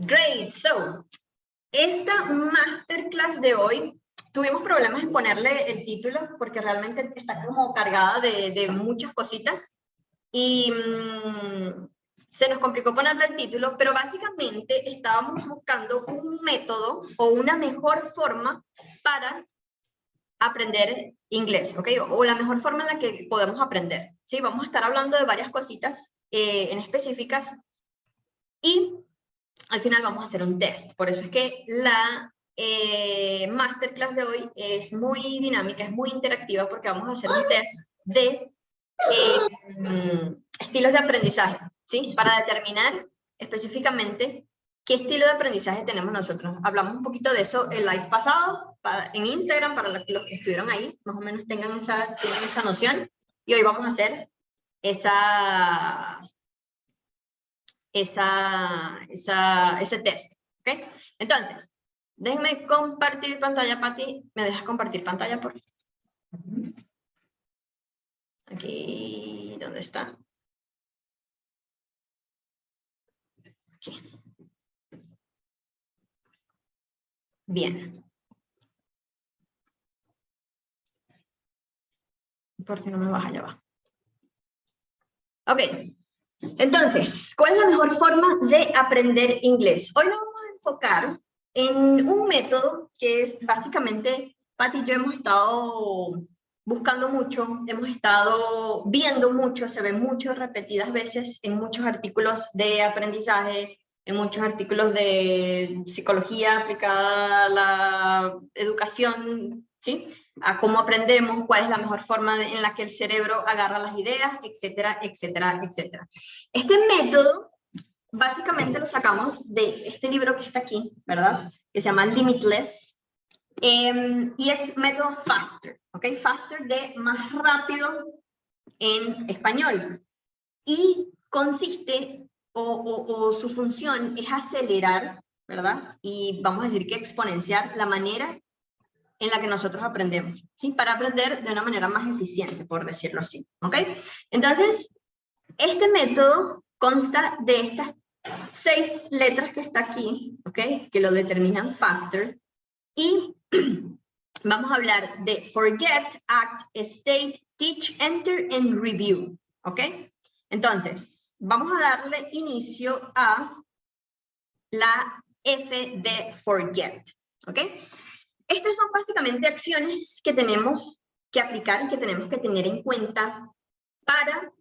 Great, so, esta masterclass de hoy, tuvimos problemas en ponerle el título porque realmente está como cargada de muchas cositas y se nos complicó ponerle el título, pero básicamente estábamos buscando un método o una mejor forma para aprender inglés, ¿ok? O la mejor forma en la que podemos aprender, ¿sí? Vamos a estar hablando de varias cositas en específicas y al final vamos a hacer un test. Por eso es que la masterclass de hoy es muy dinámica, es muy interactiva, porque vamos a hacer un test de estilos de aprendizaje, ¿sí? Para determinar específicamente qué estilo de aprendizaje tenemos nosotros. Hablamos un poquito de eso el live pasado, en Instagram, para los que estuvieron ahí, más o menos tengan esa noción. Y hoy vamos a hacer ese test, ¿ok? Entonces, déjenme compartir pantalla, Pati. ¿Me dejas compartir pantalla, por favor? Aquí, ¿dónde está? Aquí. Bien. ¿Por qué no me baja? Ya va. Ok. Entonces, ¿cuál es la mejor forma de aprender inglés? Hoy nos vamos a enfocar en un método que es básicamente, Pati y yo hemos estado buscando mucho, hemos estado viendo mucho, se ve mucho repetidas veces en muchos artículos de aprendizaje, en muchos artículos de psicología aplicada a la educación, ¿sí? A cómo aprendemos, cuál es la mejor forma en la que el cerebro agarra las ideas, etcétera, etcétera, etcétera. Este método básicamente lo sacamos de este libro que está aquí, ¿verdad? Que se llama Limitless, y es método FASTER, ¿ok? FASTER de más rápido en español. Y consiste, o su función es acelerar, ¿verdad? Y vamos a decir que exponenciar la manera en la que nosotros aprendemos, ¿sí? Para aprender de una manera más eficiente, por decirlo así, ¿ok? Entonces, este método consta de estas 6 letras que está aquí, ¿ok? Que lo determinan FASTER, y vamos a hablar de Forget, Act, State, Teach, Enter, and Review, ¿ok? Entonces, vamos a darle inicio a la F de Forget, ¿ok? Estas son básicamente acciones que tenemos que aplicar y que tenemos que tener en cuenta para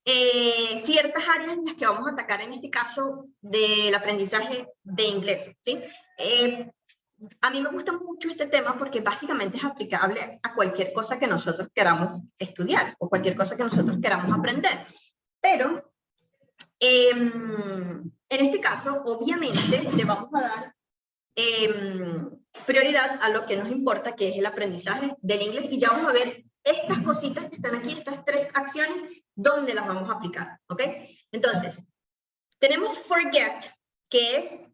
ciertas áreas en las que vamos a atacar, en este caso del aprendizaje de inglés, ¿sí? A mí me gusta mucho este tema porque básicamente es aplicable a cualquier cosa que nosotros queramos estudiar o cualquier cosa que nosotros queramos aprender. Pero en este caso, obviamente, le vamos a dar prioridad a lo que nos importa, que es el aprendizaje del inglés, y ya vamos a ver estas cositas que están aquí, estas 3 acciones, dónde las vamos a aplicar, ¿ok? Entonces, tenemos forget, que es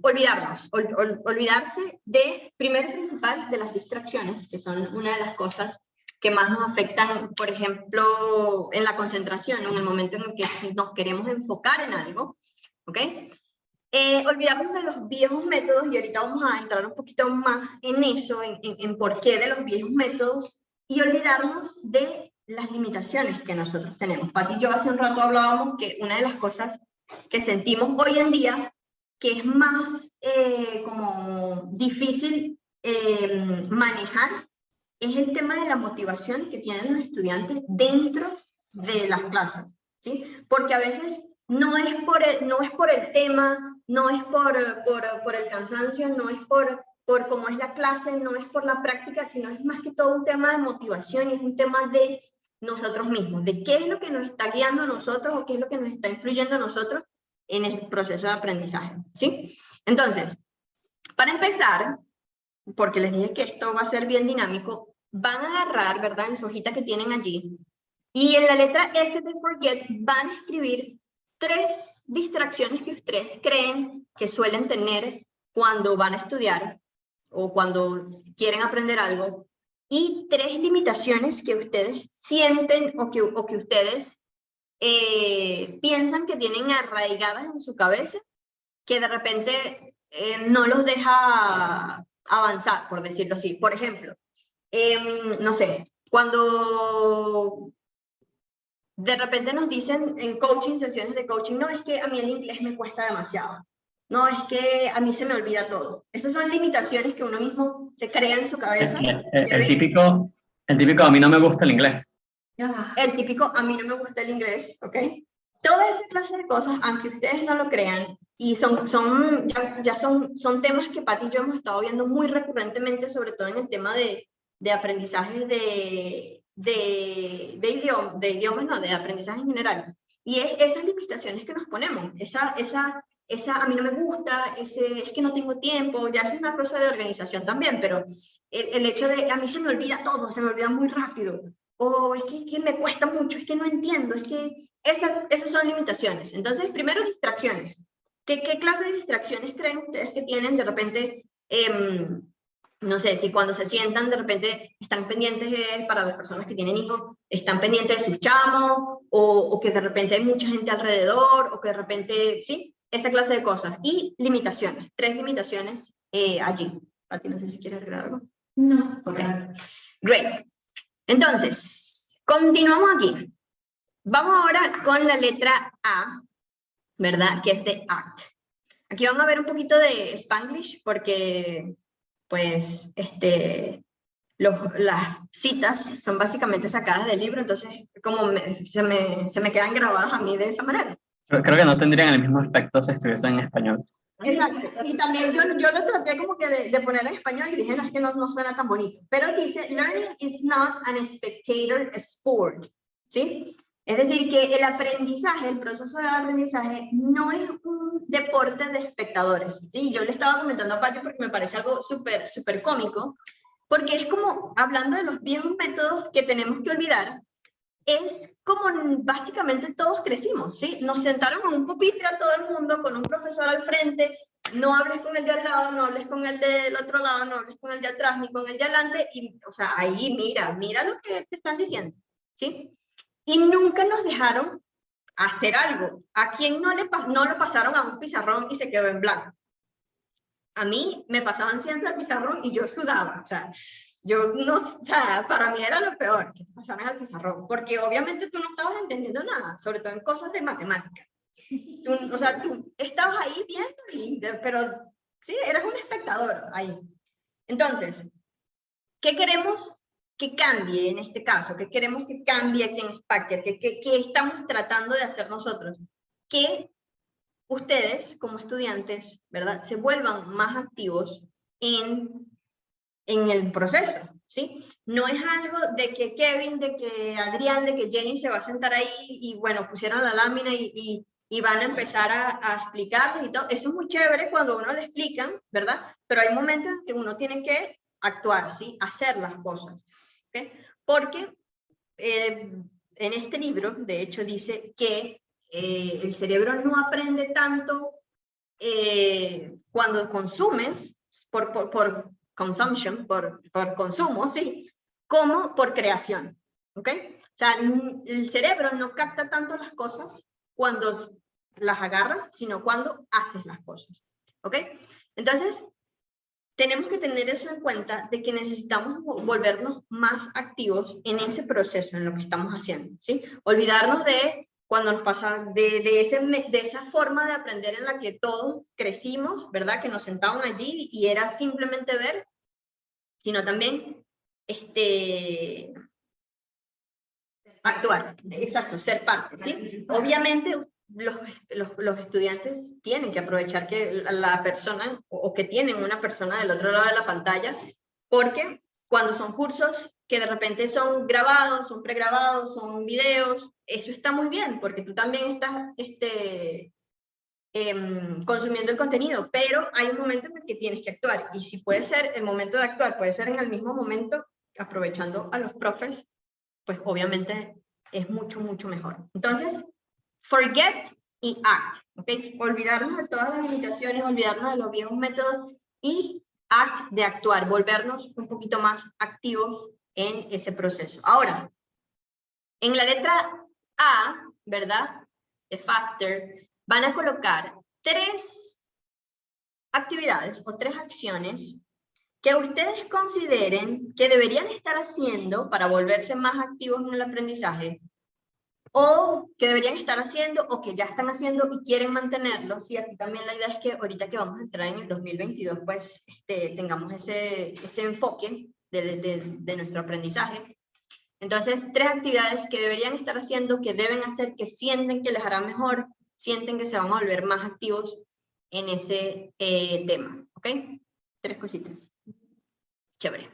olvidarnos, olvidarse de, primero y principal, de las distracciones, que son una de las cosas que más nos afectan, por ejemplo, en la concentración, en el momento en el que nos queremos enfocar en algo, ¿ok? Olvidarnos de los viejos métodos, y ahorita vamos a entrar un poquito más en eso, en por qué de los viejos métodos, y olvidarnos de las limitaciones que nosotros tenemos. Pati y yo hace un rato hablábamos que una de las cosas que sentimos hoy en día, que es más como difícil manejar, es el tema de la motivación que tienen los estudiantes dentro de las clases, ¿sí? Porque a veces no es por el tema, no es por el cansancio, no es por cómo es la clase, no es por la práctica, sino es más que todo un tema de motivación, y es un tema de nosotros mismos, de qué es lo que nos está guiando a nosotros o qué es lo que nos está influyendo a nosotros en el proceso de aprendizaje, ¿sí? Entonces, para empezar, porque les dije que esto va a ser bien dinámico, van a agarrar, ¿verdad?, en su hojita que tienen allí, y en la letra F de Forget van a escribir 3 distracciones que ustedes creen que suelen tener cuando van a estudiar o cuando quieren aprender algo, y 3 limitaciones que ustedes sienten o que ustedes piensan que tienen arraigadas en su cabeza que de repente no los deja avanzar, por decirlo así. Por ejemplo, no sé, cuando de repente nos dicen en coaching, sesiones de coaching, no, es que a mí el inglés me cuesta demasiado. No, es que a mí se me olvida todo. Esas son limitaciones que uno mismo se crea en su cabeza. El típico, a mí no me gusta el inglés. El típico, a mí no me gusta el inglés, ¿ok? Toda esa clase de cosas, aunque ustedes no lo crean, y son temas que Pati y yo hemos estado viendo muy recurrentemente, sobre todo en el tema de aprendizaje de idiomas, no, de aprendizaje en general. Y es esas limitaciones que nos ponemos, esa a mí no me gusta, es que no tengo tiempo, ya es una cosa de organización también, pero el hecho de, a mí se me olvida todo, se me olvida muy rápido, o es que me cuesta mucho, es que no entiendo, es que esas son limitaciones. Entonces, primero, distracciones. ¿Qué clase de distracciones creen ustedes que tienen de repente? No sé, si cuando se sientan de repente están pendientes, para las personas que tienen hijos, están pendientes de sus chamos, o que de repente hay mucha gente alrededor, o que de repente, ¿sí? Esa clase de cosas. Y limitaciones, 3 limitaciones allí. Pati, no sé si quieres agregar algo. No. Ok, great. Entonces, continuamos aquí. Vamos ahora con la letra A, ¿verdad? Que es de ACT. Aquí vamos a ver un poquito de Spanglish, porque pues las citas son básicamente sacadas del libro, entonces como se me quedan grabadas a mí de esa manera. Creo que no tendrían el mismo efecto si estuviesen en español. Exacto, y también yo lo traté como que de poner en español y dije, no, es que no suena tan bonito, pero dice, learning is not an spectator sport, ¿sí? Es decir, que el aprendizaje, el proceso de aprendizaje no es un deporte de espectadores, ¿sí? Yo le estaba comentando a Pati porque me parece algo súper, súper cómico, porque es como, hablando de los viejos métodos que tenemos que olvidar, es como básicamente todos crecimos, ¿sí? Nos sentaron en un pupitre a todo el mundo, con un profesor al frente, no hables con el de al lado, no hables con el del otro lado, no hables con el de atrás, ni con el de adelante, y, o sea, ahí mira lo que te están diciendo, ¿sí? Y nunca nos dejaron hacer algo. ¿A quién no lo pasaron a un pizarrón y se quedó en blanco? A mí me pasaban siempre al pizarrón y yo sudaba, o sea, yo no, o sea, para mí era lo peor, que te pasaran al pizarrón, porque obviamente tú no estabas entendiendo nada, sobre todo en cosas de matemática. O sea, tú estabas ahí viendo, pero sí, eras un espectador ahí. Entonces, ¿qué queremos que cambie en este caso? ¿Qué queremos que cambie aquí en Spacker? ¿Qué estamos tratando de hacer nosotros? Que ustedes, como estudiantes, ¿verdad?, se vuelvan más activos en el proceso, ¿sí? No es algo de que Kevin, de que Adrián, de que Jenny se va a sentar ahí y bueno, pusieron la lámina y van a empezar a explicarles y todo. Eso es muy chévere cuando uno le explican, ¿verdad? Pero hay momentos en que uno tiene que actuar, ¿sí? Hacer las cosas, ¿ok? Porque en este libro, de hecho, dice que el cerebro no aprende tanto cuando consumes, por consumption, por consumo, sí, como por creación, ¿ok? O sea, el cerebro no capta tanto las cosas cuando las agarras, sino cuando haces las cosas, ¿ok? Entonces, tenemos que tener eso en cuenta, de que necesitamos volvernos más activos en ese proceso, en lo que estamos haciendo, ¿sí? Olvidarnos de cuando nos pasa, de esa forma de aprender en la que todos crecimos, ¿verdad? Que nos sentaban allí y era simplemente ver, sino también actuar, exacto, ser parte, ¿sí? Obviamente los estudiantes tienen que aprovechar que la persona, o que tienen una persona del otro lado de la pantalla, porque cuando son cursos que de repente son grabados, son pregrabados, son videos, eso está muy bien, porque tú también estás consumiendo el contenido, pero hay un momento en el que tienes que actuar, y si puede ser el momento de actuar, puede ser en el mismo momento, aprovechando a los profes, pues obviamente es mucho, mucho mejor. Entonces, forget y act, ¿ok? Olvidarnos de todas las limitaciones, olvidarnos de los viejos métodos y act de actuar, volvernos un poquito más activos en ese proceso. Ahora, en la letra A, ¿verdad?, de faster, van a colocar 3 actividades o 3 acciones que ustedes consideren que deberían estar haciendo para volverse más activos en el aprendizaje, o que deberían estar haciendo, o que ya están haciendo y quieren mantenerlos. Y aquí también la idea es que ahorita que vamos a entrar en el 2022, pues tengamos ese enfoque de nuestro aprendizaje. Entonces, 3 actividades que deberían estar haciendo, que deben hacer, que sienten que les hará mejor, sienten que se van a volver más activos en ese tema, ¿ok? 3 cositas. Chévere.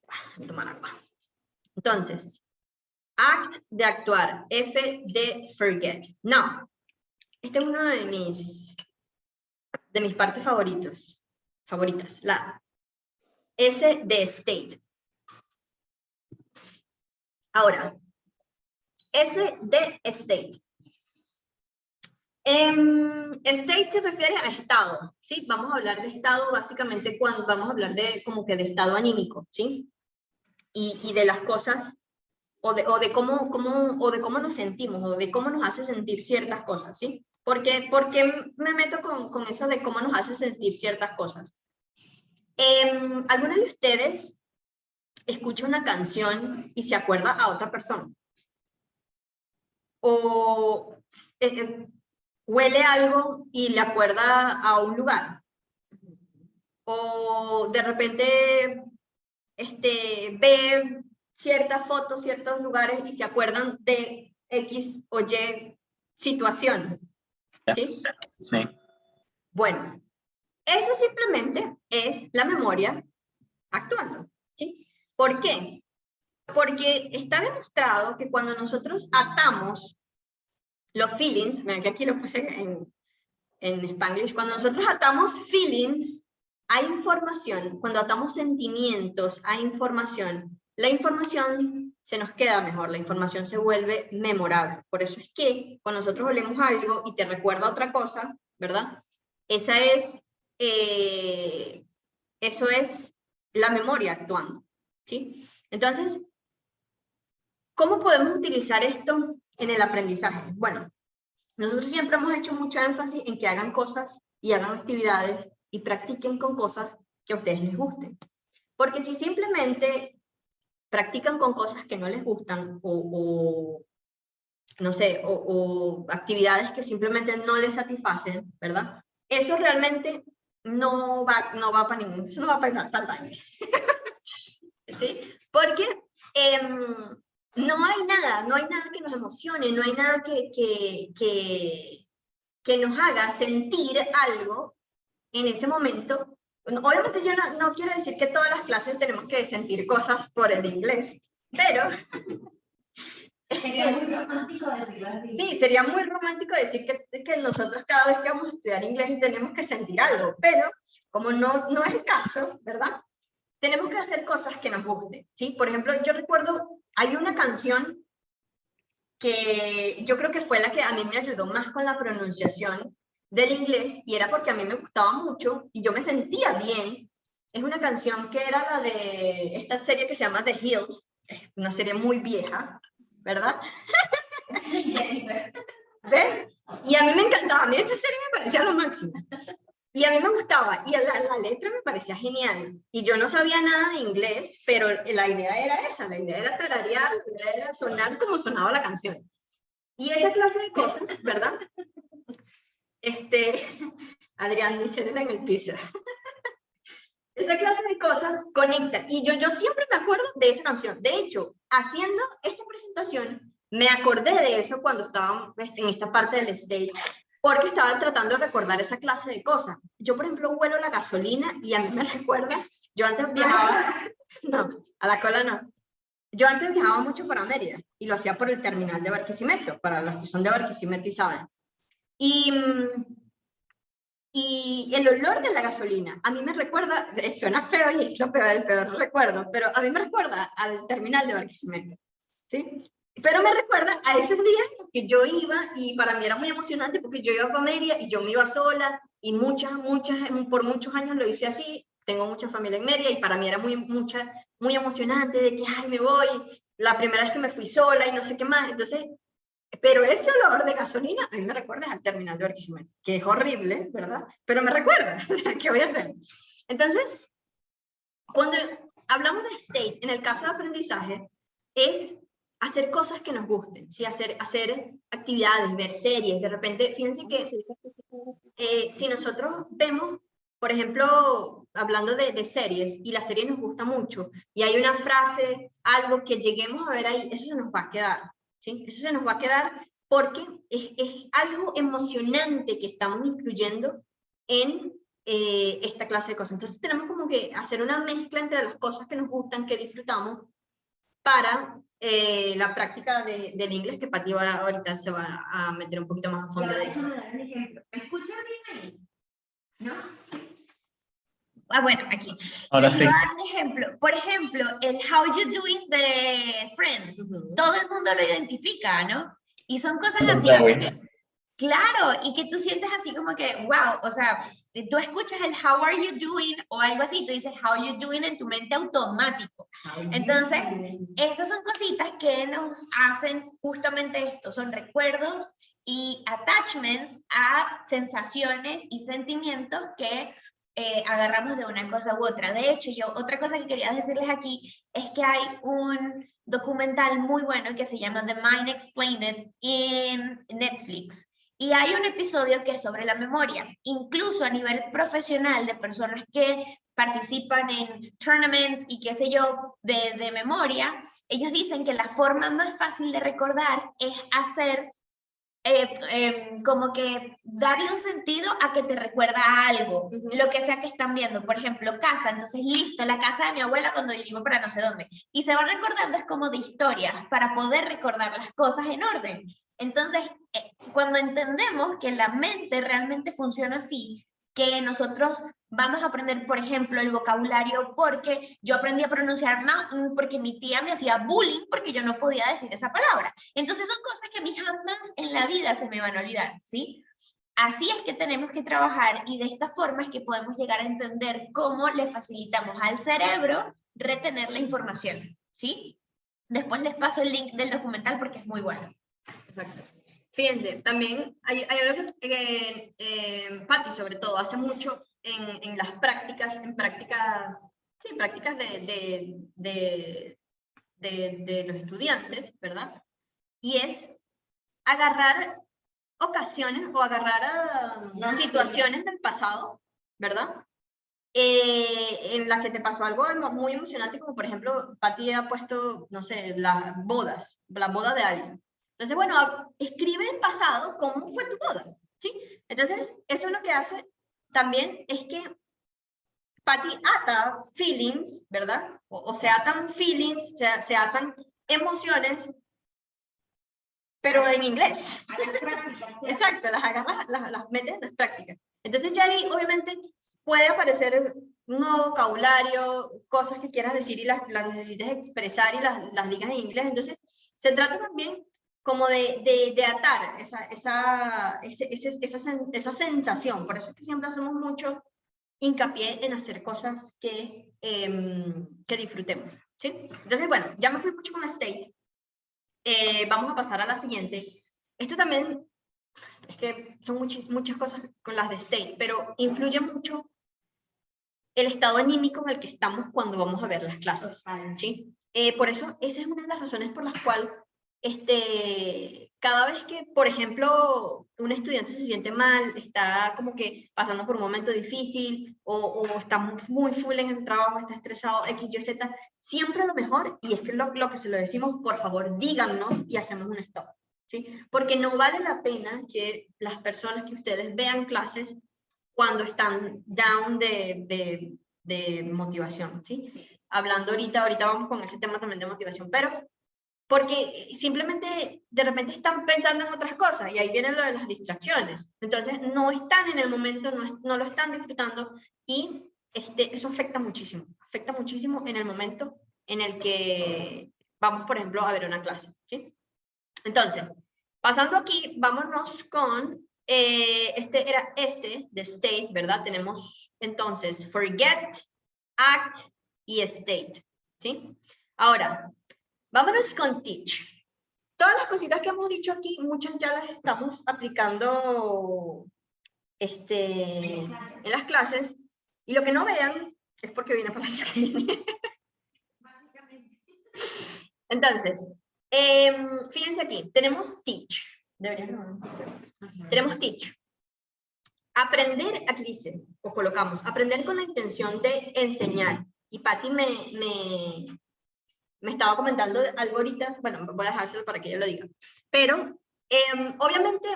Voy a tomar agua. Entonces, act de actuar, F de forget. Now, este es uno de mis partes favoritas, la S de state. Ahora, S de state. State se refiere a estado, ¿sí? Vamos a hablar de estado básicamente cuando vamos a hablar de como que de estado anímico, ¿sí? Y de las cosas, o de cómo nos sentimos, o de cómo nos hace sentir ciertas cosas, ¿sí? ¿Por qué me meto con eso de cómo nos hace sentir ciertas cosas? ¿Algunos de ustedes escucha una canción y se acuerda a otra persona? O huele algo y le acuerda a un lugar. O de repente ve ciertas fotos, ciertos lugares y se acuerdan de X o Y situación. ¿Sí? Sí. Bueno, eso simplemente es la memoria actuando. ¿Sí? ¿Por qué? Porque está demostrado que cuando nosotros atamos los feelings, mira que aquí lo puse en Spanglish, cuando nosotros atamos feelings a información, cuando atamos sentimientos a información, la información se nos queda mejor, la información se vuelve memorable. Por eso es que cuando nosotros olemos algo y te recuerda otra cosa, ¿verdad? Eso es la memoria actuando, ¿sí? Entonces, ¿cómo podemos utilizar esto en el aprendizaje? Bueno, nosotros siempre hemos hecho mucho énfasis en que hagan cosas y hagan actividades y practiquen con cosas que a ustedes les gusten. Porque si simplemente practican con cosas que no les gustan no sé, o actividades que simplemente no les satisfacen, ¿verdad? Eso realmente no va para ningún, eso no va para el baño. ¿Sí? Porque no hay nada que nos emocione, no hay nada que nos haga sentir algo en ese momento. Obviamente yo no quiero decir que todas las clases tenemos que sentir cosas por el inglés, pero... Sería muy romántico decirlo así. Sí, sería muy romántico decir que nosotros cada vez que vamos a estudiar inglés tenemos que sentir algo, pero como no es el caso, ¿verdad? Tenemos que hacer cosas que nos gusten, ¿sí? Por ejemplo, yo recuerdo, hay una canción que yo creo que fue la que a mí me ayudó más con la pronunciación del inglés, y era porque a mí me gustaba mucho y yo me sentía bien. Es una canción que era la de esta serie que se llama The Hills, una serie muy vieja, ¿verdad? ¿Ven? Y a mí me encantaba, a mí esa serie me parecía lo máximo. Y a mí me gustaba, y la letra me parecía genial. Y yo no sabía nada de inglés, pero la idea era esa, la idea era tararear, la idea era sonar como sonaba la canción. Y esa clase de cosas, ¿verdad? Adrián dice en el piso. Esa clase de cosas conecta. Y yo siempre me acuerdo de esa canción. De hecho, haciendo esta presentación, me acordé de eso cuando estaba en esta parte del stage, porque estaba tratando de recordar esa clase de cosas. Yo, por ejemplo, huelo la gasolina y a mí me recuerda, yo antes viajaba, no, a la cola no. Yo antes viajaba mucho para Mérida y lo hacía por el terminal de Barquisimeto, para los que son de Barquisimeto y saben. Y el olor de la gasolina, a mí me recuerda, suena feo y es lo peor recuerdo, pero a mí me recuerda al terminal de Barquisimeto, ¿sí? Pero me recuerda a esos días que yo iba y para mí era muy emocionante porque yo iba a Mérida y yo me iba sola y por muchos años lo hice así. Tengo mucha familia en Mérida y para mí era muy emocionante de que, ay, me voy, la primera vez que me fui sola y no sé qué más. Entonces, Pero ese olor de gasolina a mí me recuerda al terminal de Barquisimeto, que es horrible, ¿verdad? Pero me recuerda, ¿qué voy a hacer? Entonces, cuando hablamos de state, en el caso de aprendizaje, es hacer cosas que nos gusten, ¿sí? Hacer actividades, ver series. De repente, fíjense que si nosotros vemos, por ejemplo, hablando de series, y la serie nos gusta mucho, y hay una frase, algo que lleguemos a ver ahí, eso se nos va a quedar, ¿sí? Eso se nos va a quedar porque es algo emocionante que estamos incluyendo en esta clase de cosas. Entonces tenemos como que hacer una mezcla entre las cosas que nos gustan, que disfrutamos, para la práctica del inglés, que Pati ahorita se va a meter un poquito más a fondo de eso. Déjame dar un ejemplo. ¿Me escuchan bien ahí? ¿No? Ah, bueno, aquí. Ahora Les sí. voy a dar un ejemplo. Por ejemplo, el How You Doing de Friends. Todo el mundo lo identifica, ¿no? Y son cosas así como que, claro, y que tú sientes así como que, wow, o sea, tú escuchas el How are you doing o algo así, tú dices How you doing en tu mente automático. Entonces, esas son cositas que nos hacen justamente esto, son recuerdos y attachments a sensaciones y sentimientos que agarramos de una cosa u otra. De hecho, otra cosa que quería decirles aquí es que hay un documental muy bueno que se llama The Mind Explained en Netflix. Y hay un episodio que es sobre la memoria, incluso a nivel profesional, de personas que participan en tournaments y qué sé yo, de memoria. Ellos dicen que la forma más fácil de recordar es hacer como que darle un sentido a que te recuerda a algo, lo que sea que están viendo. Por ejemplo, casa, entonces listo, la casa de mi abuela cuando yo iba para no sé dónde. Y se van recordando, es como de historias, para poder recordar las cosas en orden. Entonces, cuando entendemos que la mente realmente funciona así, que nosotros vamos a aprender, por ejemplo, el vocabulario porque yo aprendí a pronunciar mountain porque mi tía me hacía bullying porque yo no podía decir esa palabra. Entonces son cosas que a mí jamás en la vida se me van a olvidar, ¿sí? Así es que tenemos que trabajar y de esta forma es que podemos llegar a entender cómo le facilitamos al cerebro retener la información, ¿sí? Después les paso el link del documental porque es muy bueno. Exacto. Fíjense, también hay algo que Patti sobre todo hace mucho en las prácticas, prácticas de los estudiantes, ¿verdad? Y es agarrar ocasiones o agarrar situaciones del pasado, ¿verdad? En las que te pasó algo muy emocionante, como por ejemplo, Patti ha puesto, no sé, la boda de alguien. Entonces, bueno, escribe el pasado, cómo fue tu boda, ¿sí? Entonces, eso lo que hace también es que Patti ata feelings, ¿verdad? O se atan feelings, se atan emociones, pero en inglés. Exacto, las agarras, las metes en las prácticas. Entonces ya ahí, obviamente, puede aparecer un nuevo vocabulario, cosas que quieras decir y las necesites expresar y las digas en inglés. Entonces, se trata también como de atar esa sensación. Por eso es que siempre hacemos mucho hincapié en hacer cosas que disfrutemos, ¿sí? Entonces, bueno, ya me fui mucho con la state. Vamos a pasar a la siguiente. Esto también, es que son muchas cosas con las de state, pero influye mucho el estado anímico en el que estamos cuando vamos a ver las clases, ¿sí? Por eso, esa es una de las razones por las cuales cada vez que, por ejemplo, un estudiante se siente mal, está como que pasando por un momento difícil, o está muy full en el trabajo, está estresado, X, Y, Z, siempre lo mejor, y es que lo que se lo decimos, por favor, díganos y hacemos un stop, ¿sí? Porque no vale la pena que las personas que ustedes vean clases cuando están down de motivación, ¿sí? Hablando ahorita vamos con ese tema también de motivación, pero porque simplemente de repente están pensando en otras cosas y ahí viene lo de las distracciones. Entonces no están en el momento, no lo están disfrutando y eso afecta muchísimo en el momento en el que vamos, por ejemplo, a ver una clase, ¿sí? Entonces, pasando aquí, vámonos con, era S de state, ¿verdad? Tenemos entonces forget, act y state, ¿sí? Ahora, vámonos con teach. Todas las cositas que hemos dicho aquí, muchas ya las estamos aplicando en las clases, y lo que no vean es porque viene para la academia. Entonces, fíjense aquí, tenemos teach. Tenemos teach. Aprender, aquí dice, o colocamos, aprender con la intención de enseñar. Y Patti me estaba comentando algo ahorita, bueno, voy a dejárselo para que ella lo diga. Pero, obviamente,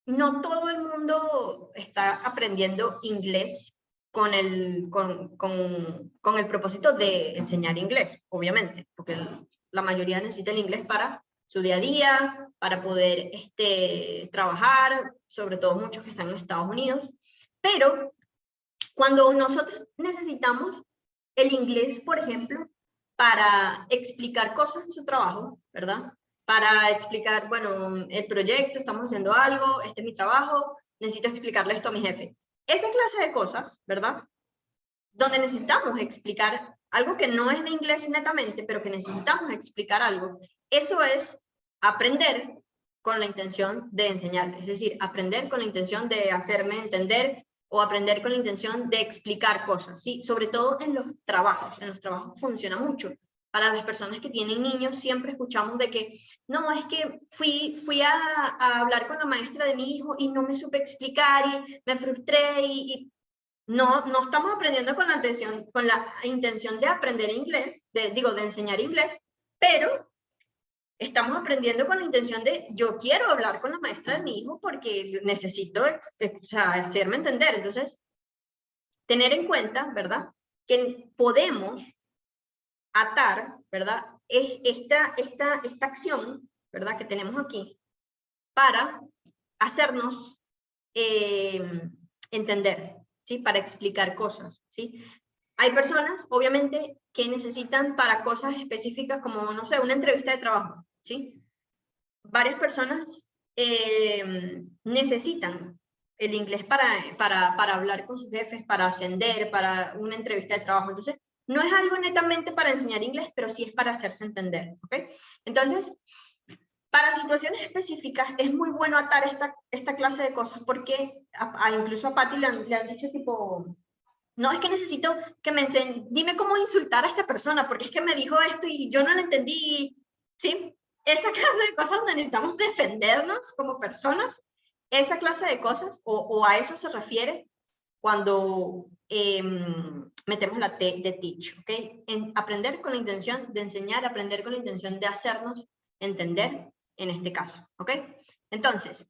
no todo el mundo está aprendiendo inglés con el propósito de enseñar inglés, obviamente, porque la mayoría necesita el inglés para su día a día, para poder trabajar, sobre todo muchos que están en Estados Unidos. Pero cuando nosotros necesitamos el inglés, por ejemplo, para explicar cosas en su trabajo, ¿verdad? Para explicar, bueno, el proyecto, estamos haciendo algo, este es mi trabajo, necesito explicarle esto a mi jefe. Esa clase de cosas, ¿verdad? Donde necesitamos explicar algo que no es de inglés netamente, pero que necesitamos explicar algo, eso es aprender con la intención de enseñar, es decir, aprender con la intención de hacerme entender o aprender con la intención de explicar cosas, ¿sí? Sobre todo en los trabajos funciona mucho. Para las personas que tienen niños siempre escuchamos de que, no, es que fui a hablar con la maestra de mi hijo y no me supe explicar y me frustré y no estamos aprendiendo con la intención de aprender inglés, de enseñar inglés, pero estamos aprendiendo con la intención de, yo quiero hablar con la maestra de mi hijo porque necesito hacerme entender. Entonces, tener en cuenta, ¿verdad? Que podemos atar, ¿verdad? Esta acción, ¿verdad? Que tenemos aquí para hacernos entender, ¿sí? Para explicar cosas, ¿sí? Hay personas, obviamente, que necesitan para cosas específicas como, no sé, una entrevista de trabajo, ¿sí? Varias personas necesitan el inglés para hablar con sus jefes, para ascender, para una entrevista de trabajo. Entonces, no es algo netamente para enseñar inglés, pero sí es para hacerse entender, ¿ok? Entonces, para situaciones específicas es muy bueno atar esta clase de cosas porque incluso a Patti le han dicho tipo, no, es que necesito que me enseñe, dime cómo insultar a esta persona, porque es que me dijo esto y yo no lo entendí, ¿sí? Esa clase de cosas donde necesitamos defendernos como personas, esa clase de cosas, o a eso se refiere cuando metemos la T de teach, ¿ok? Aprender con la intención de enseñar, aprender con la intención de hacernos entender, en este caso, ¿ok? Entonces,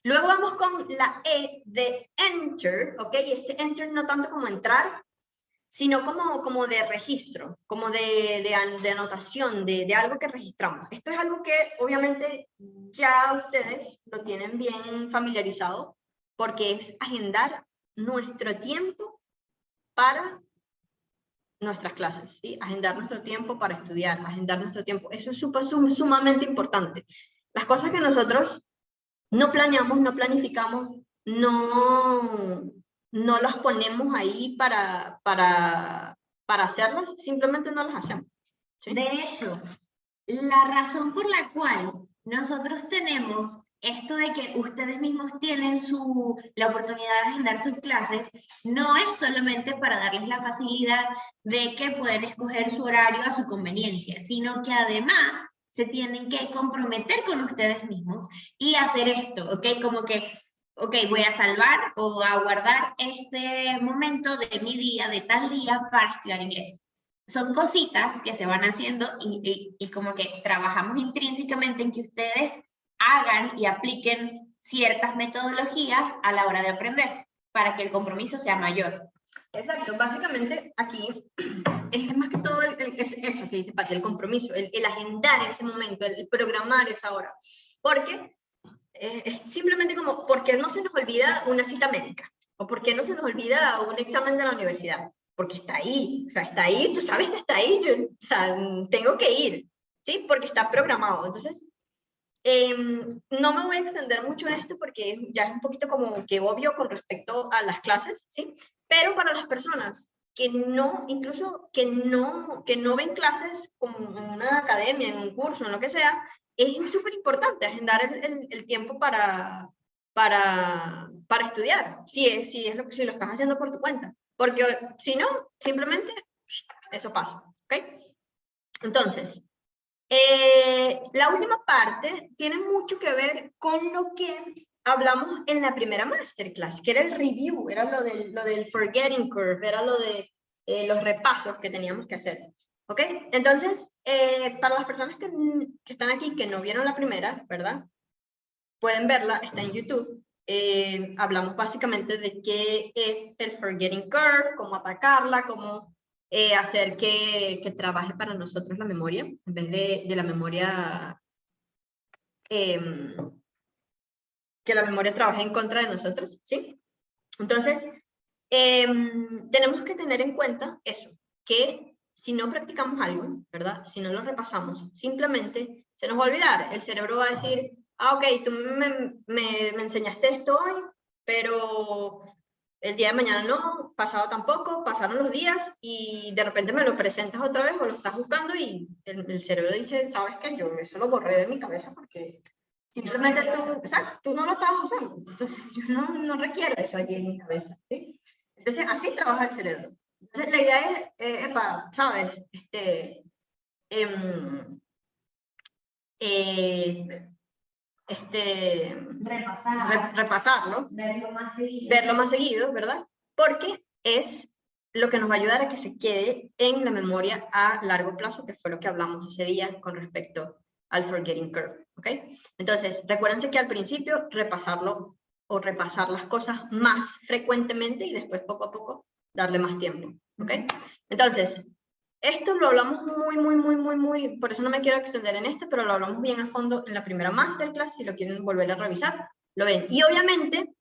luego vamos con la E de enter, ¿ok? Y enter no tanto como entrar, sino como de registro, como de anotación, de algo que registramos. Esto es algo que obviamente ya ustedes lo tienen bien familiarizado, porque es agendar nuestro tiempo para nuestras clases, ¿sí? Agendar nuestro tiempo para estudiar, agendar nuestro tiempo. Eso es sumamente importante. Las cosas que nosotros no planeamos, no planificamos, no las ponemos ahí para hacerlas, simplemente no las hacemos, ¿sí? De hecho, la razón por la cual nosotros tenemos esto de que ustedes mismos tienen la oportunidad de agendar sus clases, no es solamente para darles la facilidad de que pueden escoger su horario a su conveniencia, sino que además se tienen que comprometer con ustedes mismos y hacer esto, ¿ok? Como que, ok, voy a salvar o a guardar este momento de mi día, de tal día, para estudiar inglés. Son cositas que se van haciendo y como que trabajamos intrínsecamente en que ustedes hagan y apliquen ciertas metodologías a la hora de aprender para que el compromiso sea mayor. Exacto, básicamente aquí es más que todo es eso que dice Pati, el compromiso, el agendar ese momento, el programar esa hora, porque es simplemente como, ¿por qué no se nos olvida una cita médica? ¿O por qué no se nos olvida un examen de la universidad? Porque está ahí, o sea, está ahí, tú sabes que está ahí, yo, o sea, tengo que ir, ¿sí? Porque está programado. Entonces, no me voy a extender mucho en esto porque ya es un poquito como que obvio con respecto a las clases, ¿sí? Pero para las personas que no, incluso que no ven clases como en una academia, en un curso, en lo que sea, es súper importante agendar el tiempo para estudiar, si lo estás haciendo por tu cuenta. Porque si no, simplemente eso pasa, ¿ok? Entonces, la última parte tiene mucho que ver con lo que hablamos en la primera masterclass, que era el review, era lo del forgetting curve, era lo de los repasos que teníamos que hacer. ¿Ok? Entonces, para las personas que están aquí, que no vieron la primera, ¿verdad? Pueden verla, está en YouTube. Hablamos básicamente de qué es el forgetting curve, cómo atacarla, cómo hacer que trabaje para nosotros la memoria, en vez de la memoria, que la memoria trabaje en contra de nosotros, ¿sí? Entonces, tenemos que tener en cuenta eso, que si no practicamos algo, ¿verdad? Si no lo repasamos, simplemente se nos va a olvidar. El cerebro va a decir, ah, ok, tú me enseñaste esto hoy, pero el día de mañana no, pasado tampoco, pasaron los días y de repente me lo presentas otra vez o lo estás buscando y el cerebro dice, ¿sabes qué? Yo eso lo borré de mi cabeza porque simplemente tú no lo estabas usando. Entonces yo no requiero eso allí en mi cabeza, ¿sí? Entonces así trabaja el cerebro. Entonces la idea es, ¿sabes? Repasarlo, verlo más seguido, ¿verdad? Porque es lo que nos va a ayudar a que se quede en la memoria a largo plazo, que fue lo que hablamos ese día con respecto al forgetting curve, ¿ok? Entonces, recuérdense que al principio repasarlo o repasar las cosas más frecuentemente y después poco a poco darle más tiempo, ¿ok? Entonces, esto lo hablamos muy, por eso no me quiero extender en este, pero lo hablamos bien a fondo en la primera masterclass, si lo quieren volver a revisar, lo ven. Y obviamente,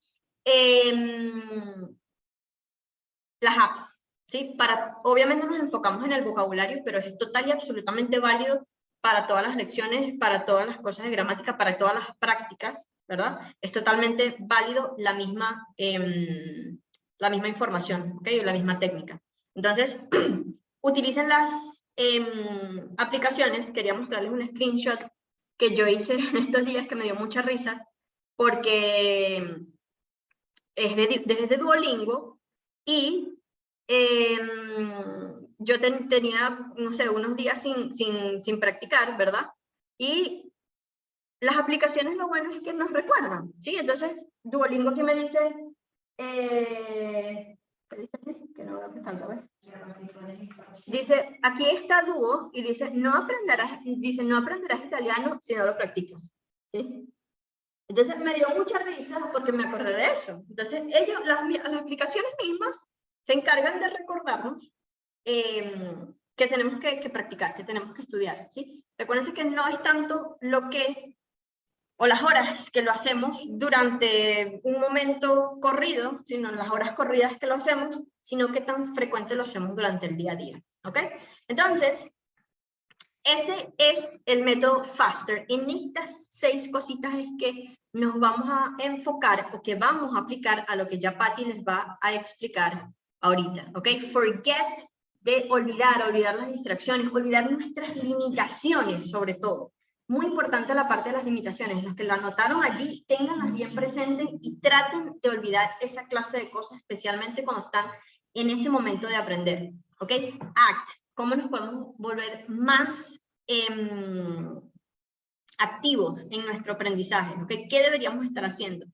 las apps, ¿sí? Obviamente nos enfocamos en el vocabulario, pero es total y absolutamente válido para todas las lecciones, para todas las cosas de gramática, para todas las prácticas, ¿verdad? Es totalmente válido la misma información, ¿ok? O la misma técnica. Entonces, utilicen las aplicaciones. Quería mostrarles un screenshot que yo hice estos días que me dio mucha risa, porque es desde Duolingo y yo tenía, no sé, unos días sin practicar, ¿verdad? Y las aplicaciones lo bueno es que nos recuerdan, ¿sí? Entonces, Duolingo aquí me dice, ¿qué dice? Que no veo que está al revés. Dice, aquí está Duo, y dice, no aprenderás italiano si no lo practicas, ¿sí? Entonces me dio mucha risa porque me acordé de eso. Entonces las aplicaciones mismas se encargan de recordarnos que tenemos que practicar, que tenemos que estudiar, ¿sí? Recuérdense que no es tanto o las horas que lo hacemos durante un momento corrido, sino las horas corridas que lo hacemos, sino que tan frecuente lo hacemos durante el día a día, ¿ok? Entonces, ese es el método FASTER. En estas 6 cositas es que nos vamos a enfocar o que vamos a aplicar a lo que ya Patty les va a explicar ahorita, ¿ok? Forget, de olvidar las distracciones, olvidar nuestras limitaciones sobre todo. Muy importante la parte de las limitaciones. Los que lo anotaron allí, ténganlas bien presentes y traten de olvidar esa clase de cosas, especialmente cuando están en ese momento de aprender, ¿ok? ACT. ¿Cómo nos podemos volver más activos en nuestro aprendizaje? ¿Okay? ¿Qué deberíamos estar haciendo?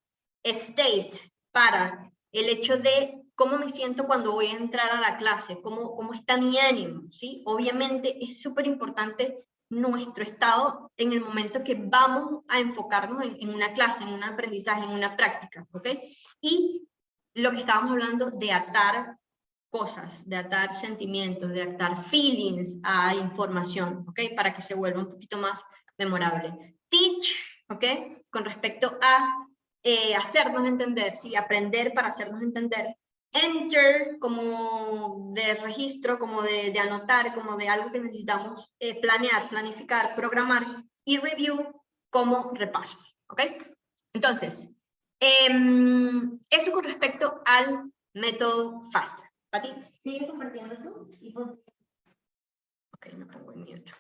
State, para el hecho de cómo me siento cuando voy a entrar a la clase, cómo está mi ánimo, ¿sí? Obviamente es súper importante nuestro estado en el momento que vamos a enfocarnos en una clase, en un aprendizaje, en una práctica, ¿ok? Y lo que estábamos hablando de atar cosas, de atar sentimientos, de atar feelings a información, ¿ok? Para que se vuelva un poquito más memorable. Teach, ¿ok? Con respecto a hacernos entender, ¿sí? Aprender para hacernos entender. Enter, como de registro, como de anotar, como de algo que necesitamos planear, planificar, programar. Y review, como repasos, ¿ok? Entonces, eso con respecto al método FAST. ¿Pati? Sigue compartiendo tú y Ok, me pongo en mute.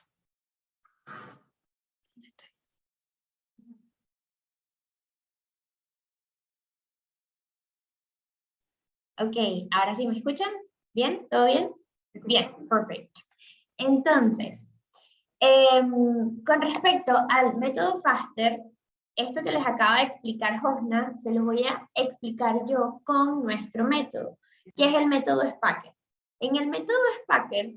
Ok, ahora sí me escuchan. ¿Bien? ¿Todo bien? Bien, perfecto. Entonces, con respecto al método FASTER, esto que les acaba de explicar Josna, se lo voy a explicar yo con nuestro método, que es el método SPACKER. En el método SPACKER,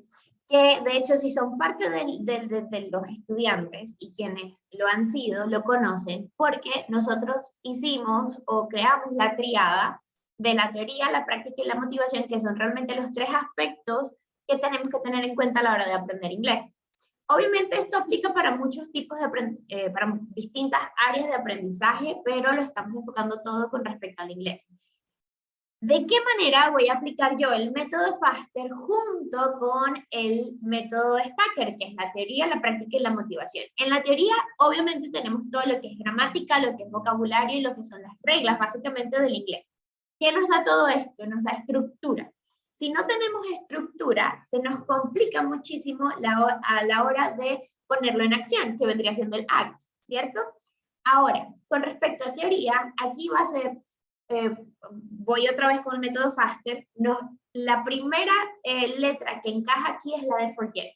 que de hecho si son parte de los estudiantes y quienes lo han sido, lo conocen, porque nosotros hicimos o creamos la triada de la teoría, la práctica y la motivación, que son realmente los 3 aspectos que tenemos que tener en cuenta a la hora de aprender inglés. Obviamente esto aplica para muchos tipos de, para distintas áreas de aprendizaje, pero lo estamos enfocando todo con respecto al inglés. ¿De qué manera voy a aplicar yo el método FASTER junto con el método SPACKER, que es la teoría, la práctica y la motivación? En la teoría, obviamente, tenemos todo lo que es gramática, lo que es vocabulario y lo que son las reglas, básicamente, del inglés. ¿Qué nos da todo esto? Nos da estructura. Si no tenemos estructura, se nos complica muchísimo a la hora de ponerlo en acción, que vendría siendo el ACT, ¿cierto? Ahora, con respecto a teoría, aquí va a ser, voy otra vez con el método FASTER, la primera letra que encaja aquí es la de forget.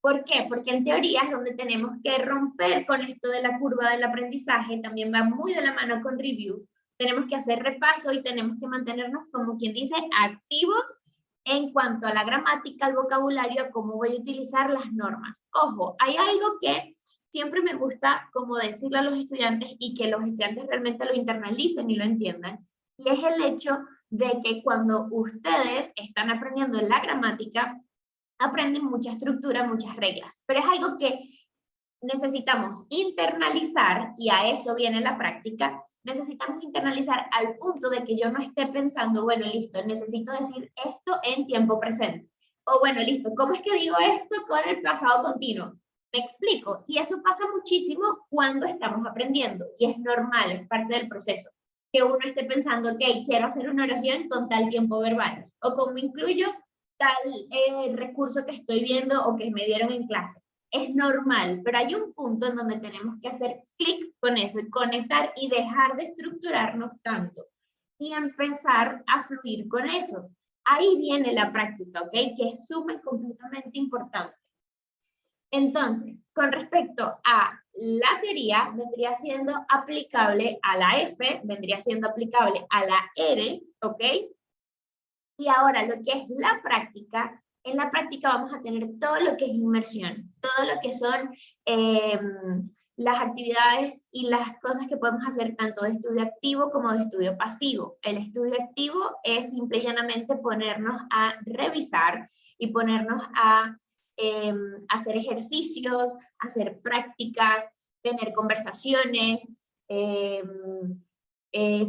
¿Por qué? Porque en teoría es donde tenemos que romper con esto de la curva del aprendizaje, también va muy de la mano con review, tenemos que hacer repaso y tenemos que mantenernos, como quien dice, activos en cuanto a la gramática, al vocabulario, cómo voy a utilizar las normas. Ojo, hay algo que siempre me gusta como decirle a los estudiantes y que los estudiantes realmente lo internalicen y lo entiendan, y es el hecho de que cuando ustedes están aprendiendo la gramática, aprenden mucha estructura, muchas reglas, pero es algo que necesitamos internalizar, y a eso viene la práctica. Necesitamos internalizar al punto de que yo no esté pensando, bueno, listo, necesito decir esto en tiempo presente. O bueno, listo, ¿cómo es que digo esto con el pasado continuo? Me explico. Y eso pasa muchísimo cuando estamos aprendiendo. Y es normal, es parte del proceso. Que uno esté pensando, ok, quiero hacer una oración con tal tiempo verbal. O cómo incluyo tal recurso que estoy viendo o que me dieron en clase. Es normal, pero hay un punto en donde tenemos que hacer clic con eso y conectar y dejar de estructurarnos tanto y empezar a fluir con eso. Ahí viene la práctica, ¿ok? Que es sumamente completamente importante. Entonces, con respecto a la teoría, vendría siendo aplicable a la F, vendría siendo aplicable a la R, ¿ok? Y ahora lo que es la práctica, en la práctica vamos a tener todo lo que es inmersión, todo lo que son las actividades y las cosas que podemos hacer tanto de estudio activo como de estudio pasivo. El estudio activo es simple y llanamente ponernos a revisar y ponernos a hacer ejercicios, hacer prácticas, tener conversaciones,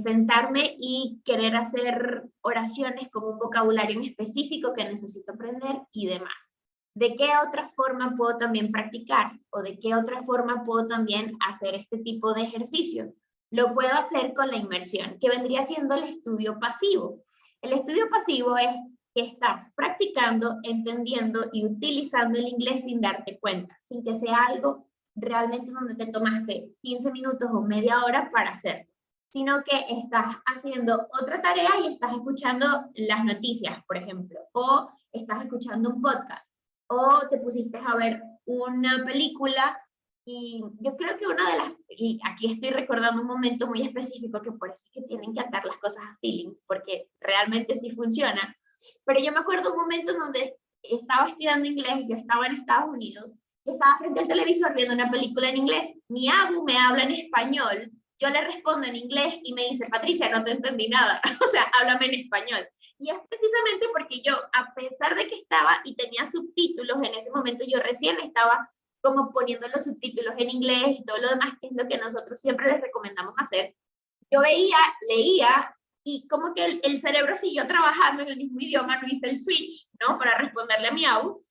sentarme y querer hacer oraciones con un vocabulario en específico que necesito aprender y demás. ¿De qué otra forma puedo también practicar? ¿O de qué otra forma puedo también hacer este tipo de ejercicio? Lo puedo hacer con la inmersión, que vendría siendo el estudio pasivo. El estudio pasivo es que estás practicando, entendiendo y utilizando el inglés sin darte cuenta, sin que sea algo realmente donde te tomaste 15 minutos o media hora para hacerlo, sino que estás haciendo otra tarea y estás escuchando las noticias, por ejemplo, o estás escuchando un podcast, o te pusiste a ver una película, y yo creo que una de las, y aquí estoy recordando un momento muy específico, que por eso es que tienen que atar las cosas a feelings, porque realmente sí funciona, pero yo me acuerdo un momento en donde estaba estudiando inglés, yo estaba en Estados Unidos, y estaba frente al televisor viendo una película en inglés, mi abu me habla en español, yo le respondo en inglés y me dice, Patricia, no te entendí nada, o sea, háblame en español. Y es precisamente porque yo, a pesar de que estaba y tenía subtítulos, en ese momento yo recién estaba como poniendo los subtítulos en inglés y todo lo demás, que es lo que nosotros siempre les recomendamos hacer. Yo veía, leía, y como que el cerebro siguió trabajando en el mismo idioma, no hice el switch, ¿no? Para responderle a mi abu.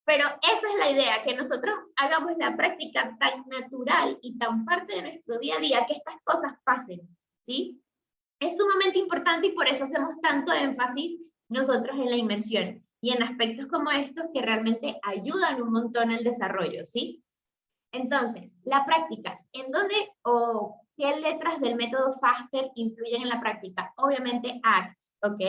Pero esa es la idea, que nosotros hagamos la práctica tan natural y tan parte de nuestro día a día que estas cosas pasen, ¿sí? Es sumamente importante y por eso hacemos tanto énfasis nosotros en la inmersión y en aspectos como estos que realmente ayudan un montón al desarrollo, ¿sí? Entonces, la práctica, ¿en dónde o ¿qué letras del método FASTER influyen en la práctica? Obviamente ACT, ¿ok?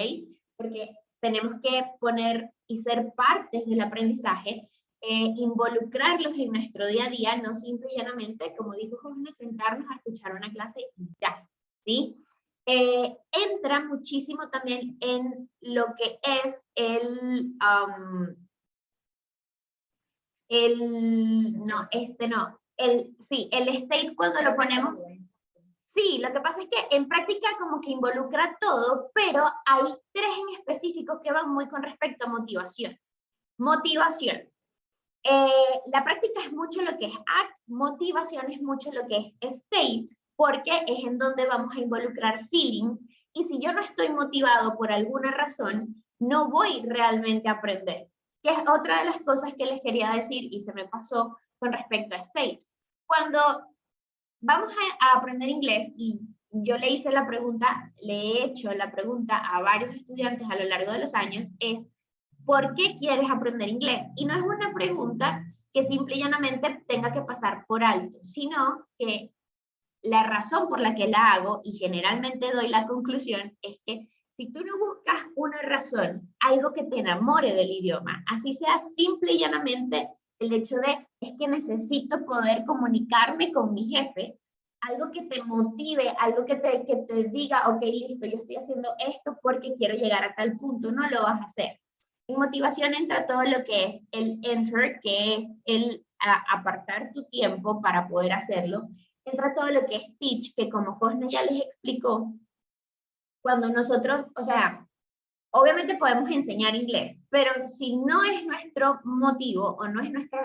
Porque tenemos que poner y ser partes del aprendizaje, involucrarlos en nuestro día a día, no simple y llanamente, como dijo Jorge, sentarnos a escuchar una clase y ya, ¿sí? Entra muchísimo también en lo que es el state cuando lo ponemos. Sí, lo que pasa es que en práctica como que involucra todo, pero hay 3 en específico que van muy con respecto a motivación. Motivación. La práctica es mucho lo que es ACT, motivación es mucho lo que es state, porque es en donde vamos a involucrar feelings, y si yo no estoy motivado por alguna razón, no voy realmente a aprender, que es otra de las cosas que les quería decir y se me pasó con respecto a state. Cuando vamos a aprender inglés, y yo le hice la pregunta, le he hecho la pregunta a varios estudiantes a lo largo de los años, es ¿por qué quieres aprender inglés? Y no es una pregunta que simple y llanamente tenga que pasar por alto, sino que la razón por la que la hago, y generalmente doy la conclusión, es que si tú no buscas una razón, algo que te enamore del idioma, así sea simple y llanamente el hecho de, es que necesito poder comunicarme con mi jefe, algo que te motive, algo que te diga, ok, listo, yo estoy haciendo esto porque quiero llegar a tal punto, no lo vas a hacer. En motivación entra todo lo que es el enter, que es el apartar tu tiempo para poder hacerlo. Entra todo lo que es teach, que como Josne ya les explicó, cuando nosotros, o sea, obviamente podemos enseñar inglés, pero si no es nuestro motivo o no es nuestra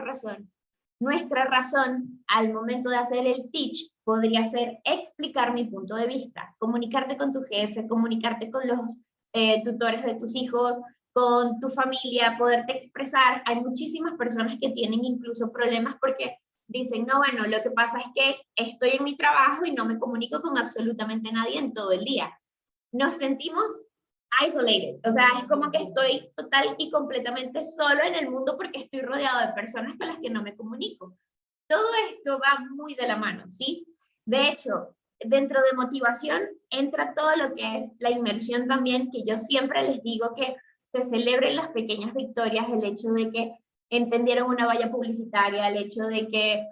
razón al momento de hacer el teach podría ser explicar mi punto de vista, comunicarte con tu jefe, comunicarte con los tutores de tus hijos, con tu familia, poderte expresar. Hay muchísimas personas que tienen incluso problemas porque dicen, no, bueno, lo que pasa es que estoy en mi trabajo y no me comunico con absolutamente nadie en todo el día. Nos sentimos isolated, o sea, es como que estoy total y completamente solo en el mundo porque estoy rodeado de personas con las que no me comunico. Todo esto va muy de la mano, ¿sí? De hecho, dentro de motivación entra todo lo que es la inmersión también, que yo siempre les digo que se celebren las pequeñas victorias, el hecho de que entendieron una valla publicitaria, el hecho de que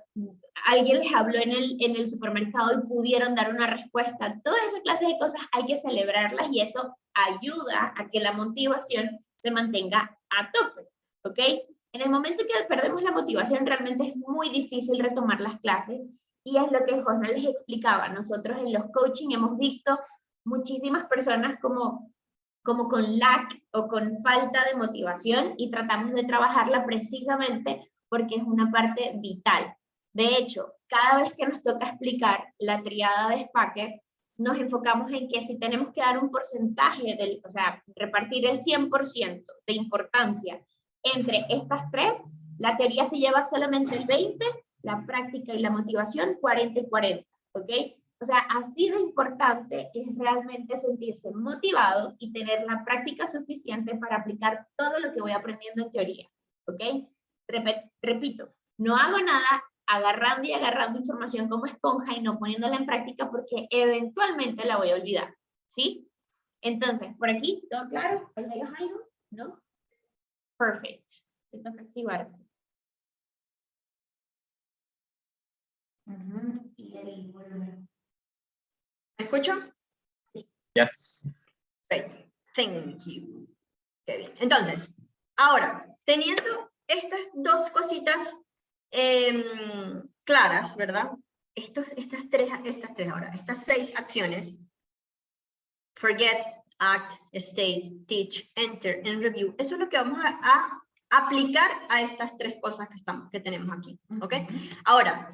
alguien les habló en el supermercado y pudieron dar una respuesta. Todas esas clases de cosas hay que celebrarlas y eso ayuda a que la motivación se mantenga a tope, ¿ok? En el momento que perdemos la motivación realmente es muy difícil retomar las clases y es lo que José les explicaba. Nosotros en los coaching hemos visto muchísimas personas como con lack o con falta de motivación y tratamos de trabajarla precisamente porque es una parte vital. De hecho, cada vez que nos toca explicar la triada de Spacker, nos enfocamos en que si tenemos que dar un porcentaje, o sea, repartir el 100% de importancia entre estas 3, la teoría se lleva solamente el 20%, la práctica y la motivación 40 y 40, ¿ok? O sea, así de importante es realmente sentirse motivado y tener la práctica suficiente para aplicar todo lo que voy aprendiendo en teoría, ¿ok? Repito, no hago nada agarrando y agarrando información como esponja y no poniéndola en práctica porque eventualmente la voy a olvidar, ¿sí? Entonces, por aquí, ¿todo claro? ¿Agregas algo? ¿No? Perfect. Te toca activar. Y el volumen. ¿Me escucho? Yes. Great. Thank you. Qué bien. Entonces, ahora, teniendo estas 2 cositas claras, ¿verdad? Estas 6 acciones, forget, act, state, teach, enter, and review, eso es lo que vamos a aplicar a estas 3 cosas que tenemos aquí, ¿ok? Ahora,